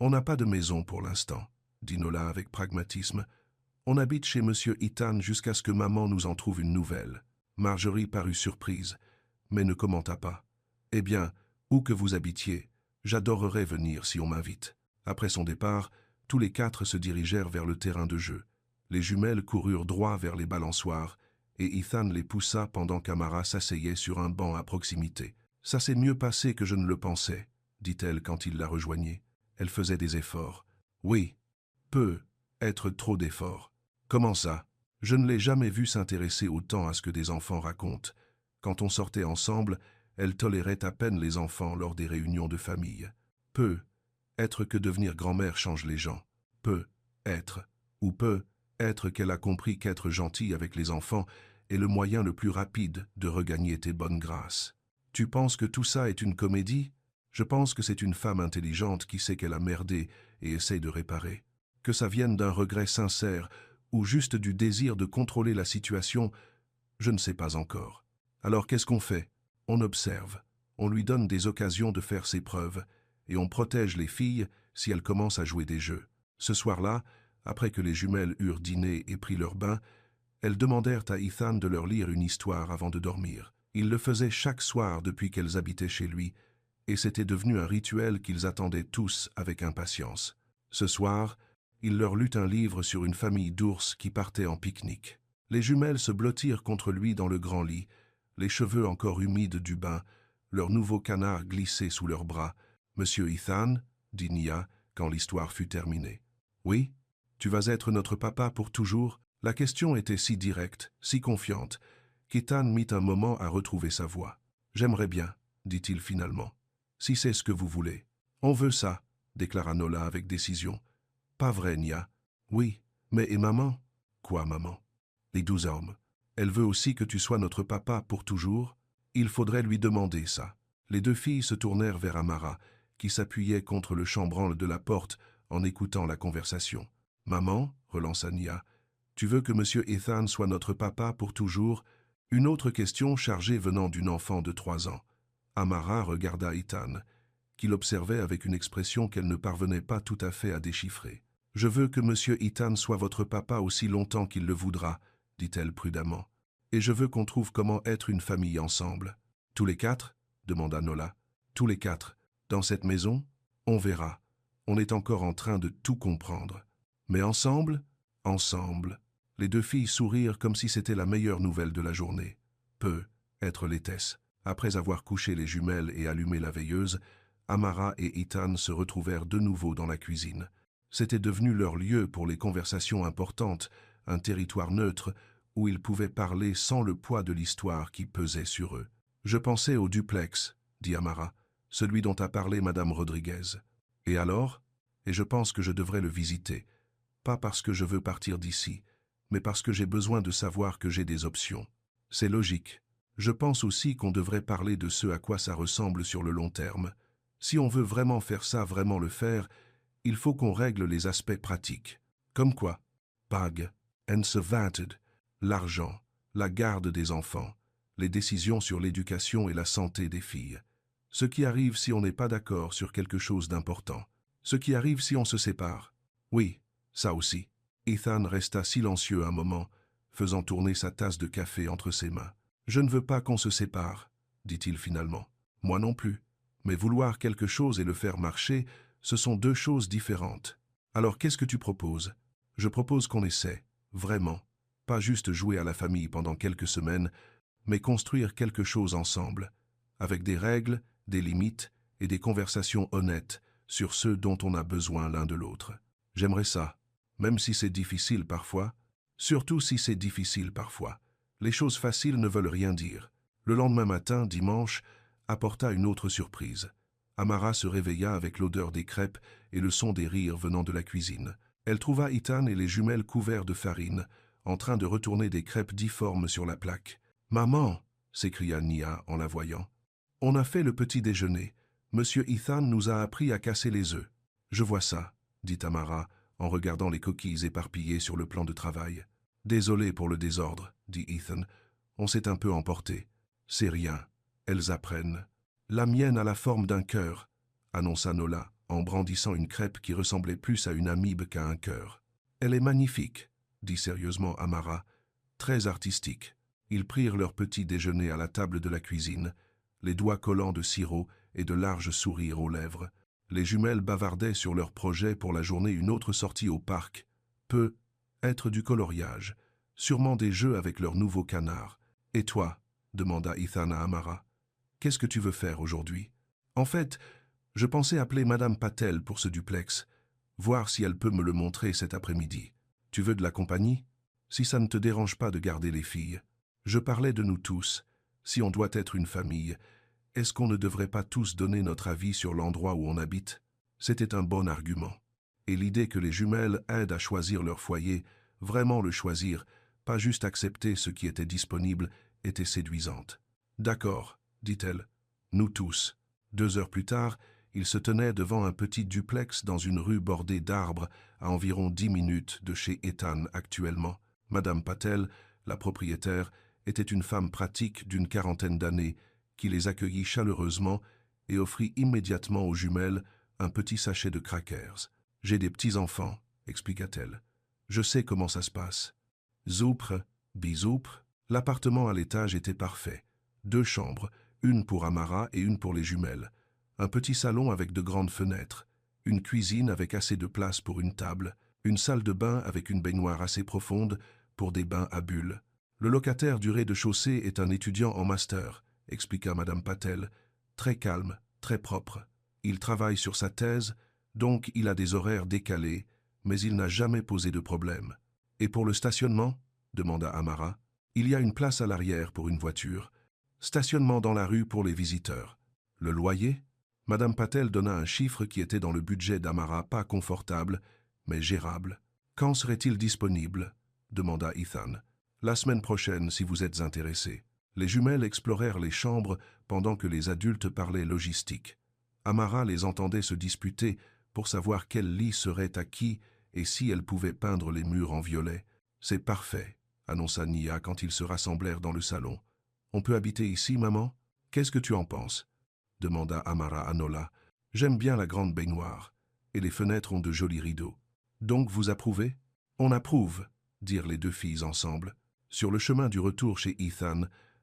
On n'a pas de maison pour l'instant. » dit Nola avec pragmatisme. On habite chez Monsieur Ethan jusqu'à ce que maman nous en trouve une nouvelle. Marjorie parut surprise, mais ne commenta pas. Eh bien, où que vous habitiez, j'adorerais venir si on m'invite. Après son départ, tous les quatre se dirigèrent vers le terrain de jeu. Les jumelles coururent droit vers les balançoires, et Ethan les poussa pendant qu'Amara s'asseyait sur un banc à proximité. « Ça s'est mieux passé que je ne le pensais », dit-elle quand il la rejoignait. Elle faisait des efforts. « Oui, être trop d'efforts. »« Comment ça ? Je ne l'ai jamais vue s'intéresser autant à ce que des enfants racontent. Quand on sortait ensemble, elle tolérait à peine les enfants lors des réunions de famille. Être que devenir grand-mère change les gens. Être qu'elle a compris qu'être gentille avec les enfants est le moyen le plus rapide de regagner tes bonnes grâces. Tu penses que tout ça est une comédie ? Je pense que c'est une femme intelligente qui sait qu'elle a merdé et essaye de réparer. Que ça vienne d'un regret sincère ou juste du désir de contrôler la situation, je ne sais pas encore. Alors qu'est-ce qu'on fait ? On observe, on lui donne des occasions de faire ses preuves, et on protège les filles si elles commencent à jouer des jeux. Ce soir-là, après que les jumelles eurent dîné et pris leur bain, elles demandèrent à Ethan de leur lire une histoire avant de dormir. Il le faisait chaque soir depuis qu'elles habitaient chez lui, et c'était devenu un rituel qu'ils attendaient tous avec impatience. Ce soir, il leur lut un livre sur une famille d'ours qui partait en pique-nique. Les jumelles se blottirent contre lui dans le grand lit, les cheveux encore humides du bain, leur nouveau canard glissé sous leurs bras. « Monsieur Ethan » dit Nia quand l'histoire fut terminée. « Oui, tu vas être notre papa pour toujours ?» La question était si directe, si confiante, qu'Ethan mit un moment à retrouver sa voix. « J'aimerais bien, » dit-il finalement. « Si c'est ce que vous voulez. »« On veut ça, » déclara Nola avec décision. « Pas vrai, Nia. »« Oui, mais et maman ?»« Quoi, maman ?»« Les 12 hommes. Elle veut aussi que tu sois notre papa pour toujours. Il faudrait lui demander ça. » Les deux filles se tournèrent vers Amara, qui s'appuyait contre le chambranle de la porte en écoutant la conversation. « Maman, » relança Nia, « tu veux que Monsieur Ethan soit notre papa pour toujours ?» Une autre question chargée venant d'une enfant de 3 ans. Amara regarda Ethan, qui l'observait avec une expression qu'elle ne parvenait pas tout à fait à déchiffrer. « Je veux que Monsieur Ethan soit votre papa aussi longtemps qu'il le voudra, » dit-elle prudemment. « Et je veux qu'on trouve comment être une famille ensemble. »« Tous les 4 ?» demanda Nola. « Tous les 4. Dans cette maison ? On verra. On est encore en train de tout comprendre. Mais ensemble ? Ensemble. » Les deux filles sourirent comme si c'était la meilleure nouvelle de la journée. Être laitesse. Après avoir couché les jumelles et allumé la veilleuse, Amara et Ethan se retrouvèrent de nouveau dans la cuisine. C'était devenu leur lieu pour les conversations importantes, un territoire neutre où ils pouvaient parler sans le poids de l'histoire qui pesait sur eux. « Je pensais au duplex, » dit Amara, « celui dont a parlé Madame Rodriguez. Et alors ? Et je pense que je devrais le visiter. Pas parce que je veux partir d'ici, mais parce que j'ai besoin de savoir que j'ai des options. C'est logique. Je pense aussi qu'on devrait parler de ce à quoi ça ressemble sur le long terme. Si on veut vraiment faire ça, vraiment le faire, il faut qu'on règle les aspects pratiques. Comme quoi ? Pag, ensevated, l'argent, la garde des enfants, les décisions sur l'éducation et la santé des filles. Ce qui arrive si on n'est pas d'accord sur quelque chose d'important. Ce qui arrive si on se sépare. Oui, ça aussi. Ethan resta silencieux un moment, faisant tourner sa tasse de café entre ses mains. « Je ne veux pas qu'on se sépare, » dit-il finalement. « Moi non plus. Mais vouloir quelque chose et le faire marcher, ce sont deux choses différentes. Alors qu'est-ce que tu proposes ? Je propose qu'on essaie, vraiment. Pas juste jouer à la famille pendant quelques semaines, mais construire quelque chose ensemble, avec des règles, des limites et des conversations honnêtes sur ce dont on a besoin l'un de l'autre. J'aimerais ça. Même si c'est difficile parfois, surtout si c'est difficile parfois. Les choses faciles ne veulent rien dire. » Le lendemain matin, dimanche, apporta une autre surprise. Amara se réveilla avec l'odeur des crêpes et le son des rires venant de la cuisine. Elle trouva Ethan et les jumelles couverts de farine, en train de retourner des crêpes difformes sur la plaque. « Maman !» s'écria Nia en la voyant. « On a fait le petit déjeuner. Monsieur Ethan nous a appris à casser les œufs. »« Je vois ça, » dit Amara, en regardant les coquilles éparpillées sur le plan de travail. « Désolé pour le désordre, » dit Ethan. « On s'est un peu emporté. »« C'est rien. Elles apprennent. »« La mienne a la forme d'un cœur, » annonça Nola, en brandissant une crêpe qui ressemblait plus à une amibe qu'à un cœur. « Elle est magnifique, » dit sérieusement Amara, « très artistique. » Ils prirent leur petit déjeuner à la table de la cuisine, les doigts collants de sirop et de larges sourires aux lèvres. Les jumelles bavardaient sur leur projet pour la journée, une autre sortie au parc. Être du coloriage, sûrement des jeux avec leur nouveau canard. « Et toi ?» demanda Ethan à Amara. « Qu'est-ce que tu veux faire aujourd'hui ?»« En fait, je pensais appeler Madame Patel pour ce duplex, voir si elle peut me le montrer cet après-midi. Tu veux de la compagnie? Si ça ne te dérange pas de garder les filles. Je parlais de nous tous. Si on doit être une famille, est-ce qu'on ne devrait pas tous donner notre avis sur l'endroit où on habite? » C'était un bon argument. Et l'idée que les jumelles aident à choisir leur foyer, vraiment le choisir, pas juste accepter ce qui était disponible, était séduisante. « D'accord, » dit-elle, « nous tous. » 2 heures plus tard, ils se tenaient devant un petit duplex dans une rue bordée d'arbres à environ 10 minutes de chez Ethan actuellement. Madame Patel, la propriétaire, était une femme pratique d'une 40aine d'années qui les accueillit chaleureusement et offrit immédiatement aux jumelles un petit sachet de crackers. « J'ai des petits-enfants, » expliqua-t-elle. « Je sais comment ça se passe. » Zoupre, bisoupre, l'appartement à l'étage était parfait. 2 chambres, une pour Amara et une pour les jumelles. Un petit salon avec de grandes fenêtres, une cuisine avec assez de place pour une table, une salle de bain avec une baignoire assez profonde pour des bains à bulles. « Le locataire du rez-de-chaussée est un étudiant en master, » expliqua Madame Patel, très calme, très propre. Il travaille sur sa thèse, donc il a des horaires décalés, mais il n'a jamais posé de problème. « Et pour le stationnement ?» demanda Amara. « Il y a une place à l'arrière pour une voiture. Stationnement dans la rue pour les visiteurs. Le loyer ?» Madame Patel donna un chiffre qui était dans le budget d'Amara, pas confortable, mais gérable. « Quand serait-il disponible ?» demanda Ethan. « La semaine prochaine, si vous êtes intéressés. » Les jumelles explorèrent les chambres pendant que les adultes parlaient logistique. Amara les entendait se disputer pour savoir quel lit serait à qui et si elle pouvait peindre les murs en violet. « C'est parfait, » annonça Nia quand ils se rassemblèrent dans le salon. « On peut habiter ici, maman? Qu'est-ce que tu en penses ?» demanda Amara à Nola. « J'aime bien la grande baignoire, et les fenêtres ont de jolis rideaux. Donc vous approuvez ?»« On approuve, » dirent les 2 filles ensemble. Sur le chemin du retour chez Ethan,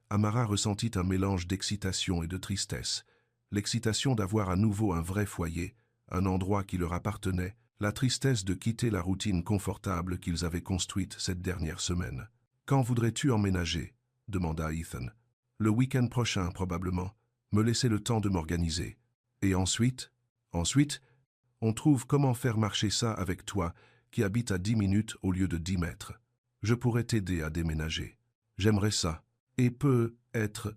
Amara ressentit un mélange d'excitation et de tristesse. L'excitation d'avoir à nouveau un vrai foyer, un endroit qui leur appartenait, la tristesse de quitter la routine confortable qu'ils avaient construite cette dernière semaine. « Quand voudrais-tu emménager ?» demanda Ethan. « Le week-end prochain, probablement. Me laisser le temps de m'organiser. Et ensuite, on trouve comment faire marcher ça avec toi, qui habite à 10 minutes au lieu de 10 mètres. Je pourrais t'aider à déménager. J'aimerais ça. Et peut-être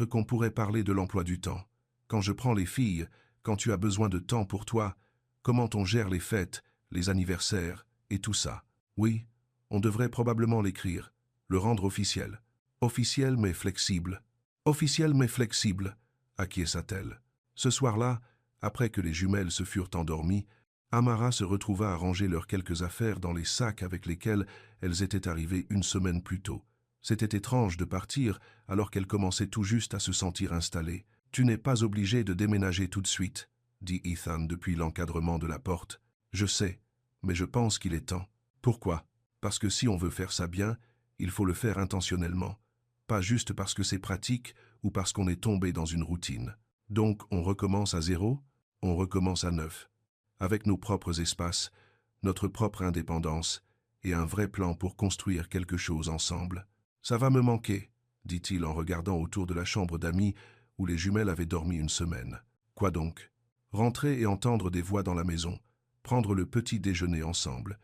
qu'on pourrait parler de l'emploi du temps. Quand je prends les filles, quand tu as besoin de temps pour toi, comment on gère les fêtes, les anniversaires et tout ça. Oui, on devrait probablement l'écrire, le rendre officiel. Officiel mais flexible. Officiel mais flexible, acquiesça-t-elle. Ce soir-là, après que les jumelles se furent endormies, Amara se retrouva à ranger leurs quelques affaires dans les sacs avec lesquels elles étaient arrivées une semaine plus tôt. C'était étrange de partir alors qu'elle commençait tout juste à se sentir installée. « Tu n'es pas obligé de déménager tout de suite, » dit Ethan depuis l'encadrement de la porte. « Je sais, mais je pense qu'il est temps. » « Pourquoi? Parce que si on veut faire ça bien, il faut le faire intentionnellement. Pas juste parce que c'est pratique ou parce qu'on est tombé dans une routine. Donc on recommence à 0, on recommence à 9. Avec nos propres espaces, notre propre indépendance et un vrai plan pour construire quelque chose ensemble. « Ça va me manquer, » dit-il en regardant autour de la chambre d'amis où les jumelles avaient dormi une semaine. « Quoi donc? Rentrer et entendre des voix dans la maison, prendre le petit déjeuner ensemble,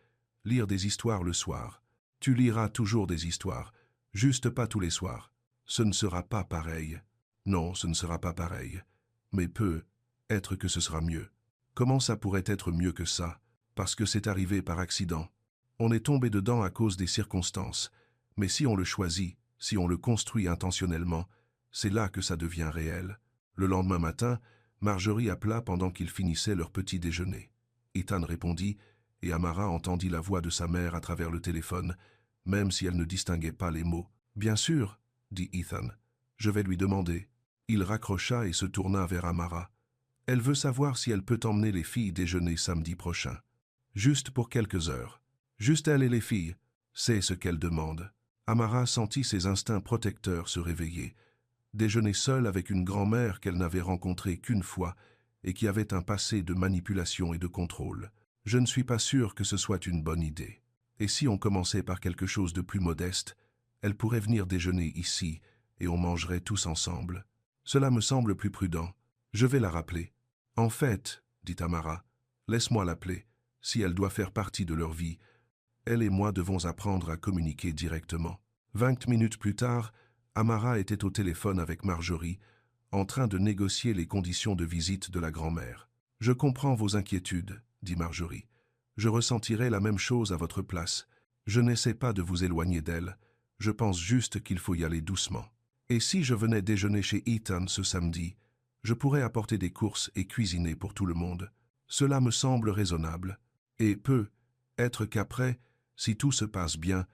lire des histoires le soir. Tu liras toujours des histoires, juste pas tous les soirs. Ce ne sera pas pareil. Non, ce ne sera pas pareil. Mais peut-être que ce sera mieux. Comment ça pourrait être mieux que ça? Parce que c'est arrivé par accident. On est tombé dedans à cause des circonstances. Mais si on le choisit, si on le construit intentionnellement, c'est là que ça devient réel. » Le lendemain matin, Marjorie appela pendant qu'ils finissaient leur petit déjeuner. Ethan répondit, et Amara entendit la voix de sa mère à travers le téléphone, même si elle ne distinguait pas les mots. « Bien sûr, » dit Ethan. « Je vais lui demander. » Il raccrocha et se tourna vers Amara. Elle veut savoir si elle peut emmener les filles déjeuner samedi prochain. Juste pour quelques heures. Juste elle et les filles. C'est ce qu'elle demande. Amara sentit ses instincts protecteurs se réveiller. Déjeuner seule avec une grand-mère qu'elle n'avait rencontrée qu'une fois et qui avait un passé de manipulation et de contrôle. Je ne suis pas sûr que ce soit une bonne idée. Et si on commençait par quelque chose de plus modeste, elle pourrait venir déjeuner ici et on mangerait tous ensemble. Cela me semble plus prudent. Je vais la rappeler. En fait, dit Amara, laisse-moi l'appeler. Si elle doit faire partie de leur vie, elle et moi devons apprendre à communiquer directement. 20 minutes plus tard, Amara était au téléphone avec Marjorie, en train de négocier les conditions de visite de la grand-mère. « Je comprends vos inquiétudes, » dit Marjorie. « Je ressentirai la même chose à votre place. Je n'essaie pas de vous éloigner d'elle. Je pense juste qu'il faut y aller doucement. Et si je venais déjeuner chez Ethan ce samedi, je pourrais apporter des courses et cuisiner pour tout le monde. Cela me semble raisonnable. Et peut être qu'après, si tout se passe bien,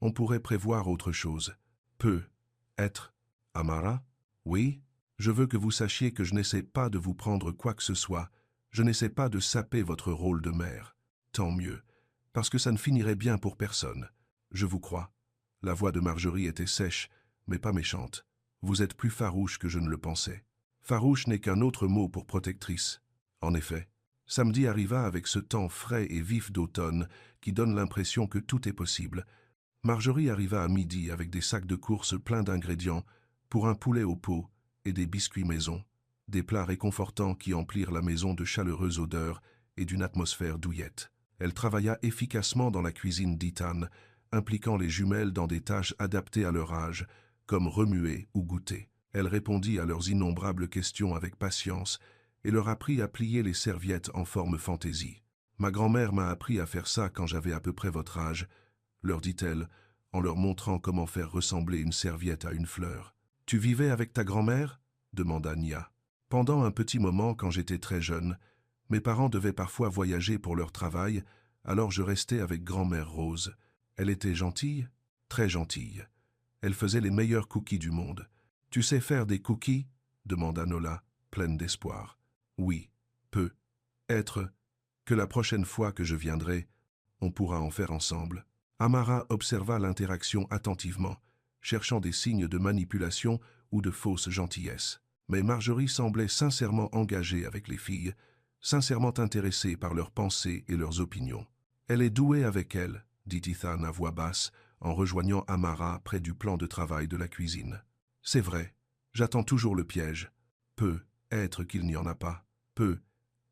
on pourrait prévoir autre chose. Peut être. Amara? Oui? Je veux que vous sachiez que je n'essaie pas de vous prendre quoi que ce soit. Je n'essaie pas de saper votre rôle de mère. Tant mieux, parce que ça ne finirait bien pour personne. Je vous crois. La voix de Marjorie était sèche, mais pas méchante. Vous êtes plus farouche que je ne le pensais. Farouche n'est qu'un autre mot pour protectrice. En effet, samedi arriva avec ce temps frais et vif d'automne qui donne l'impression que tout est possible. Marjorie arriva à midi avec des sacs de courses pleins d'ingrédients pour un poulet au pot et des biscuits maison, des plats réconfortants qui emplirent la maison de chaleureuses odeurs et d'une atmosphère douillette. Elle travailla efficacement dans la cuisine d'Ethan, impliquant les jumelles dans des tâches adaptées à leur âge, comme remuer ou goûter. Elle répondit à leurs innombrables questions avec patience et leur apprit à plier les serviettes en forme fantaisie. « Ma grand-mère m'a appris à faire ça quand j'avais à peu près votre âge », leur dit-elle, en leur montrant comment faire ressembler une serviette à une fleur. « Tu vivais avec ta grand-mère » demanda Nia. « Pendant un petit moment quand j'étais très jeune, mes parents devaient parfois voyager pour leur travail, alors je restais avec grand-mère Rose. Elle était gentille, très gentille. Elle faisait les meilleurs cookies du monde. « Tu sais faire des cookies » demanda Nola, pleine d'espoir. « Oui, peut être que la prochaine fois que je viendrai, on pourra en faire ensemble. » Amara observa l'interaction attentivement, cherchant des signes de manipulation ou de fausse gentillesse. Mais Marjorie semblait sincèrement engagée avec les filles, sincèrement intéressée par leurs pensées et leurs opinions. « Elle est douée avec elle, » dit Ethan à voix basse, en rejoignant Amara près du plan de travail de la cuisine. « C'est vrai, j'attends toujours le piège. Peut être qu'il n'y en a pas. Peut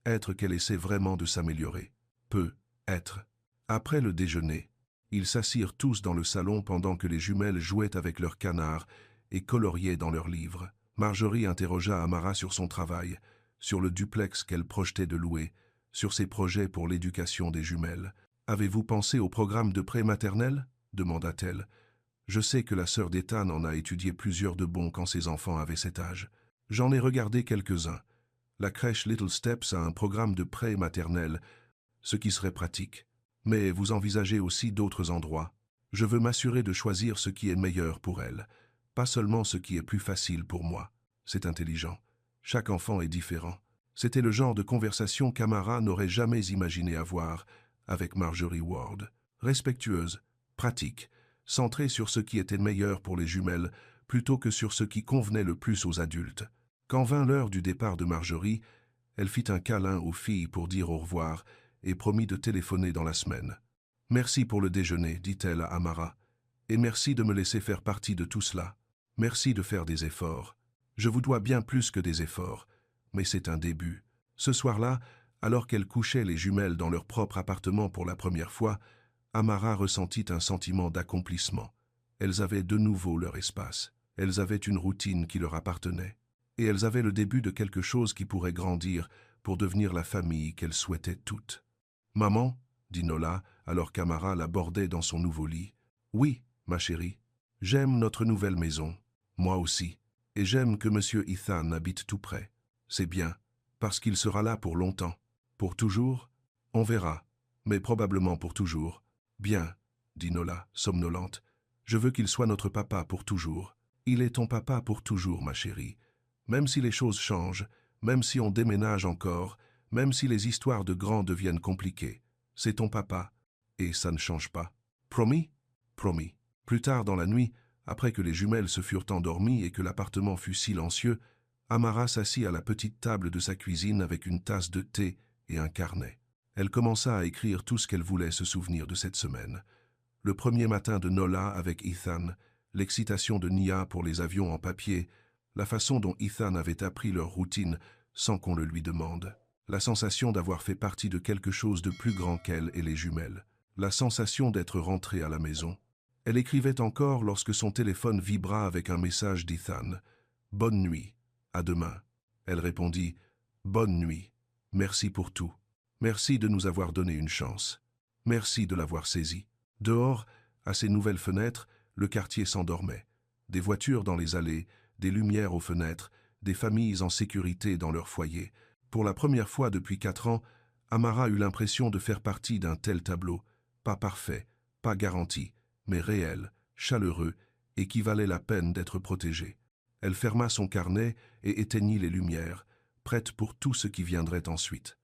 être qu'elle essaie vraiment de s'améliorer. Peut être. » Après le déjeuner, ils s'assirent tous dans le salon pendant que les jumelles jouaient avec leurs canards et coloriaient dans leurs livres. Marjorie interrogea Amara sur son travail, sur le duplex qu'elle projetait de louer, sur ses projets pour l'éducation des jumelles. « Avez-vous pensé au programme de pré-maternelle » demanda-t-elle. « Je sais que la sœur d'Ethan en a étudié plusieurs de bons quand ses enfants avaient cet âge. J'en ai regardé quelques-uns. La crèche Little Steps a un programme de pré-maternelle, ce qui serait pratique. Mais vous envisagez aussi d'autres endroits. Je veux m'assurer de choisir ce qui est meilleur pour elle, pas seulement ce qui est plus facile pour moi. C'est intelligent. Chaque enfant est différent. » C'était le genre de conversation qu'Amara n'aurait jamais imaginé avoir avec Marjorie Ward. Respectueuse, pratique, centrée sur ce qui était meilleur pour les jumelles plutôt que sur ce qui convenait le plus aux adultes. Quand vint l'heure du départ de Marjorie, elle fit un câlin aux filles pour dire au revoir et promit de téléphoner dans la semaine. « Merci pour le déjeuner, dit-elle à Amara, et merci de me laisser faire partie de tout cela. Merci de faire des efforts. Je vous dois bien plus que des efforts, mais c'est un début. » Ce soir-là, alors qu'elles couchaient les jumelles dans leur propre appartement pour la première fois, Amara ressentit un sentiment d'accomplissement. Elles avaient de nouveau leur espace. Elles avaient une routine qui leur appartenait. Et elles avaient le début de quelque chose qui pourrait grandir pour devenir la famille qu'elles souhaitaient toutes. « Maman » dit Nola, alors qu'Amara la bordait dans son nouveau lit. « Oui, ma chérie. J'aime notre nouvelle maison. Moi aussi. Et j'aime que Monsieur Ethan habite tout près. C'est bien, parce qu'il sera là pour longtemps. Pour toujours? On verra, mais probablement pour toujours. Bien, dit Nola, somnolente. Je veux qu'il soit notre papa pour toujours. Il est ton papa pour toujours, ma chérie. Même si les choses changent, même si on déménage encore, même si les histoires de grands deviennent compliquées. C'est ton papa, et ça ne change pas. Promis? Promis. Plus tard dans la nuit, après que les jumelles se furent endormies et que l'appartement fut silencieux, Amara s'assit à la petite table de sa cuisine avec une tasse de thé et un carnet. Elle commença à écrire tout ce qu'elle voulait se souvenir de cette semaine. Le premier matin de Nola avec Ethan, l'excitation de Nia pour les avions en papier, la façon dont Ethan avait appris leur routine sans qu'on le lui demande, la sensation d'avoir fait partie de quelque chose de plus grand qu'elle et les jumelles, la sensation d'être rentrée à la maison. Elle écrivait encore lorsque son téléphone vibra avec un message d'Ethan. « Bonne nuit, à demain. » Elle répondit « Bonne nuit, merci pour tout. Merci de nous avoir donné une chance. Merci de l'avoir saisie. » Dehors, à ses nouvelles fenêtres, le quartier s'endormait. Des voitures dans les allées, des lumières aux fenêtres, des familles en sécurité dans leur foyer. Pour la première fois depuis 4 ans, Amara eut l'impression de faire partie d'un tel tableau, pas parfait, pas garanti, mais réel, chaleureux, et qui valait la peine d'être protégé. Elle ferma son carnet et éteignit les lumières, prête pour tout ce qui viendrait ensuite.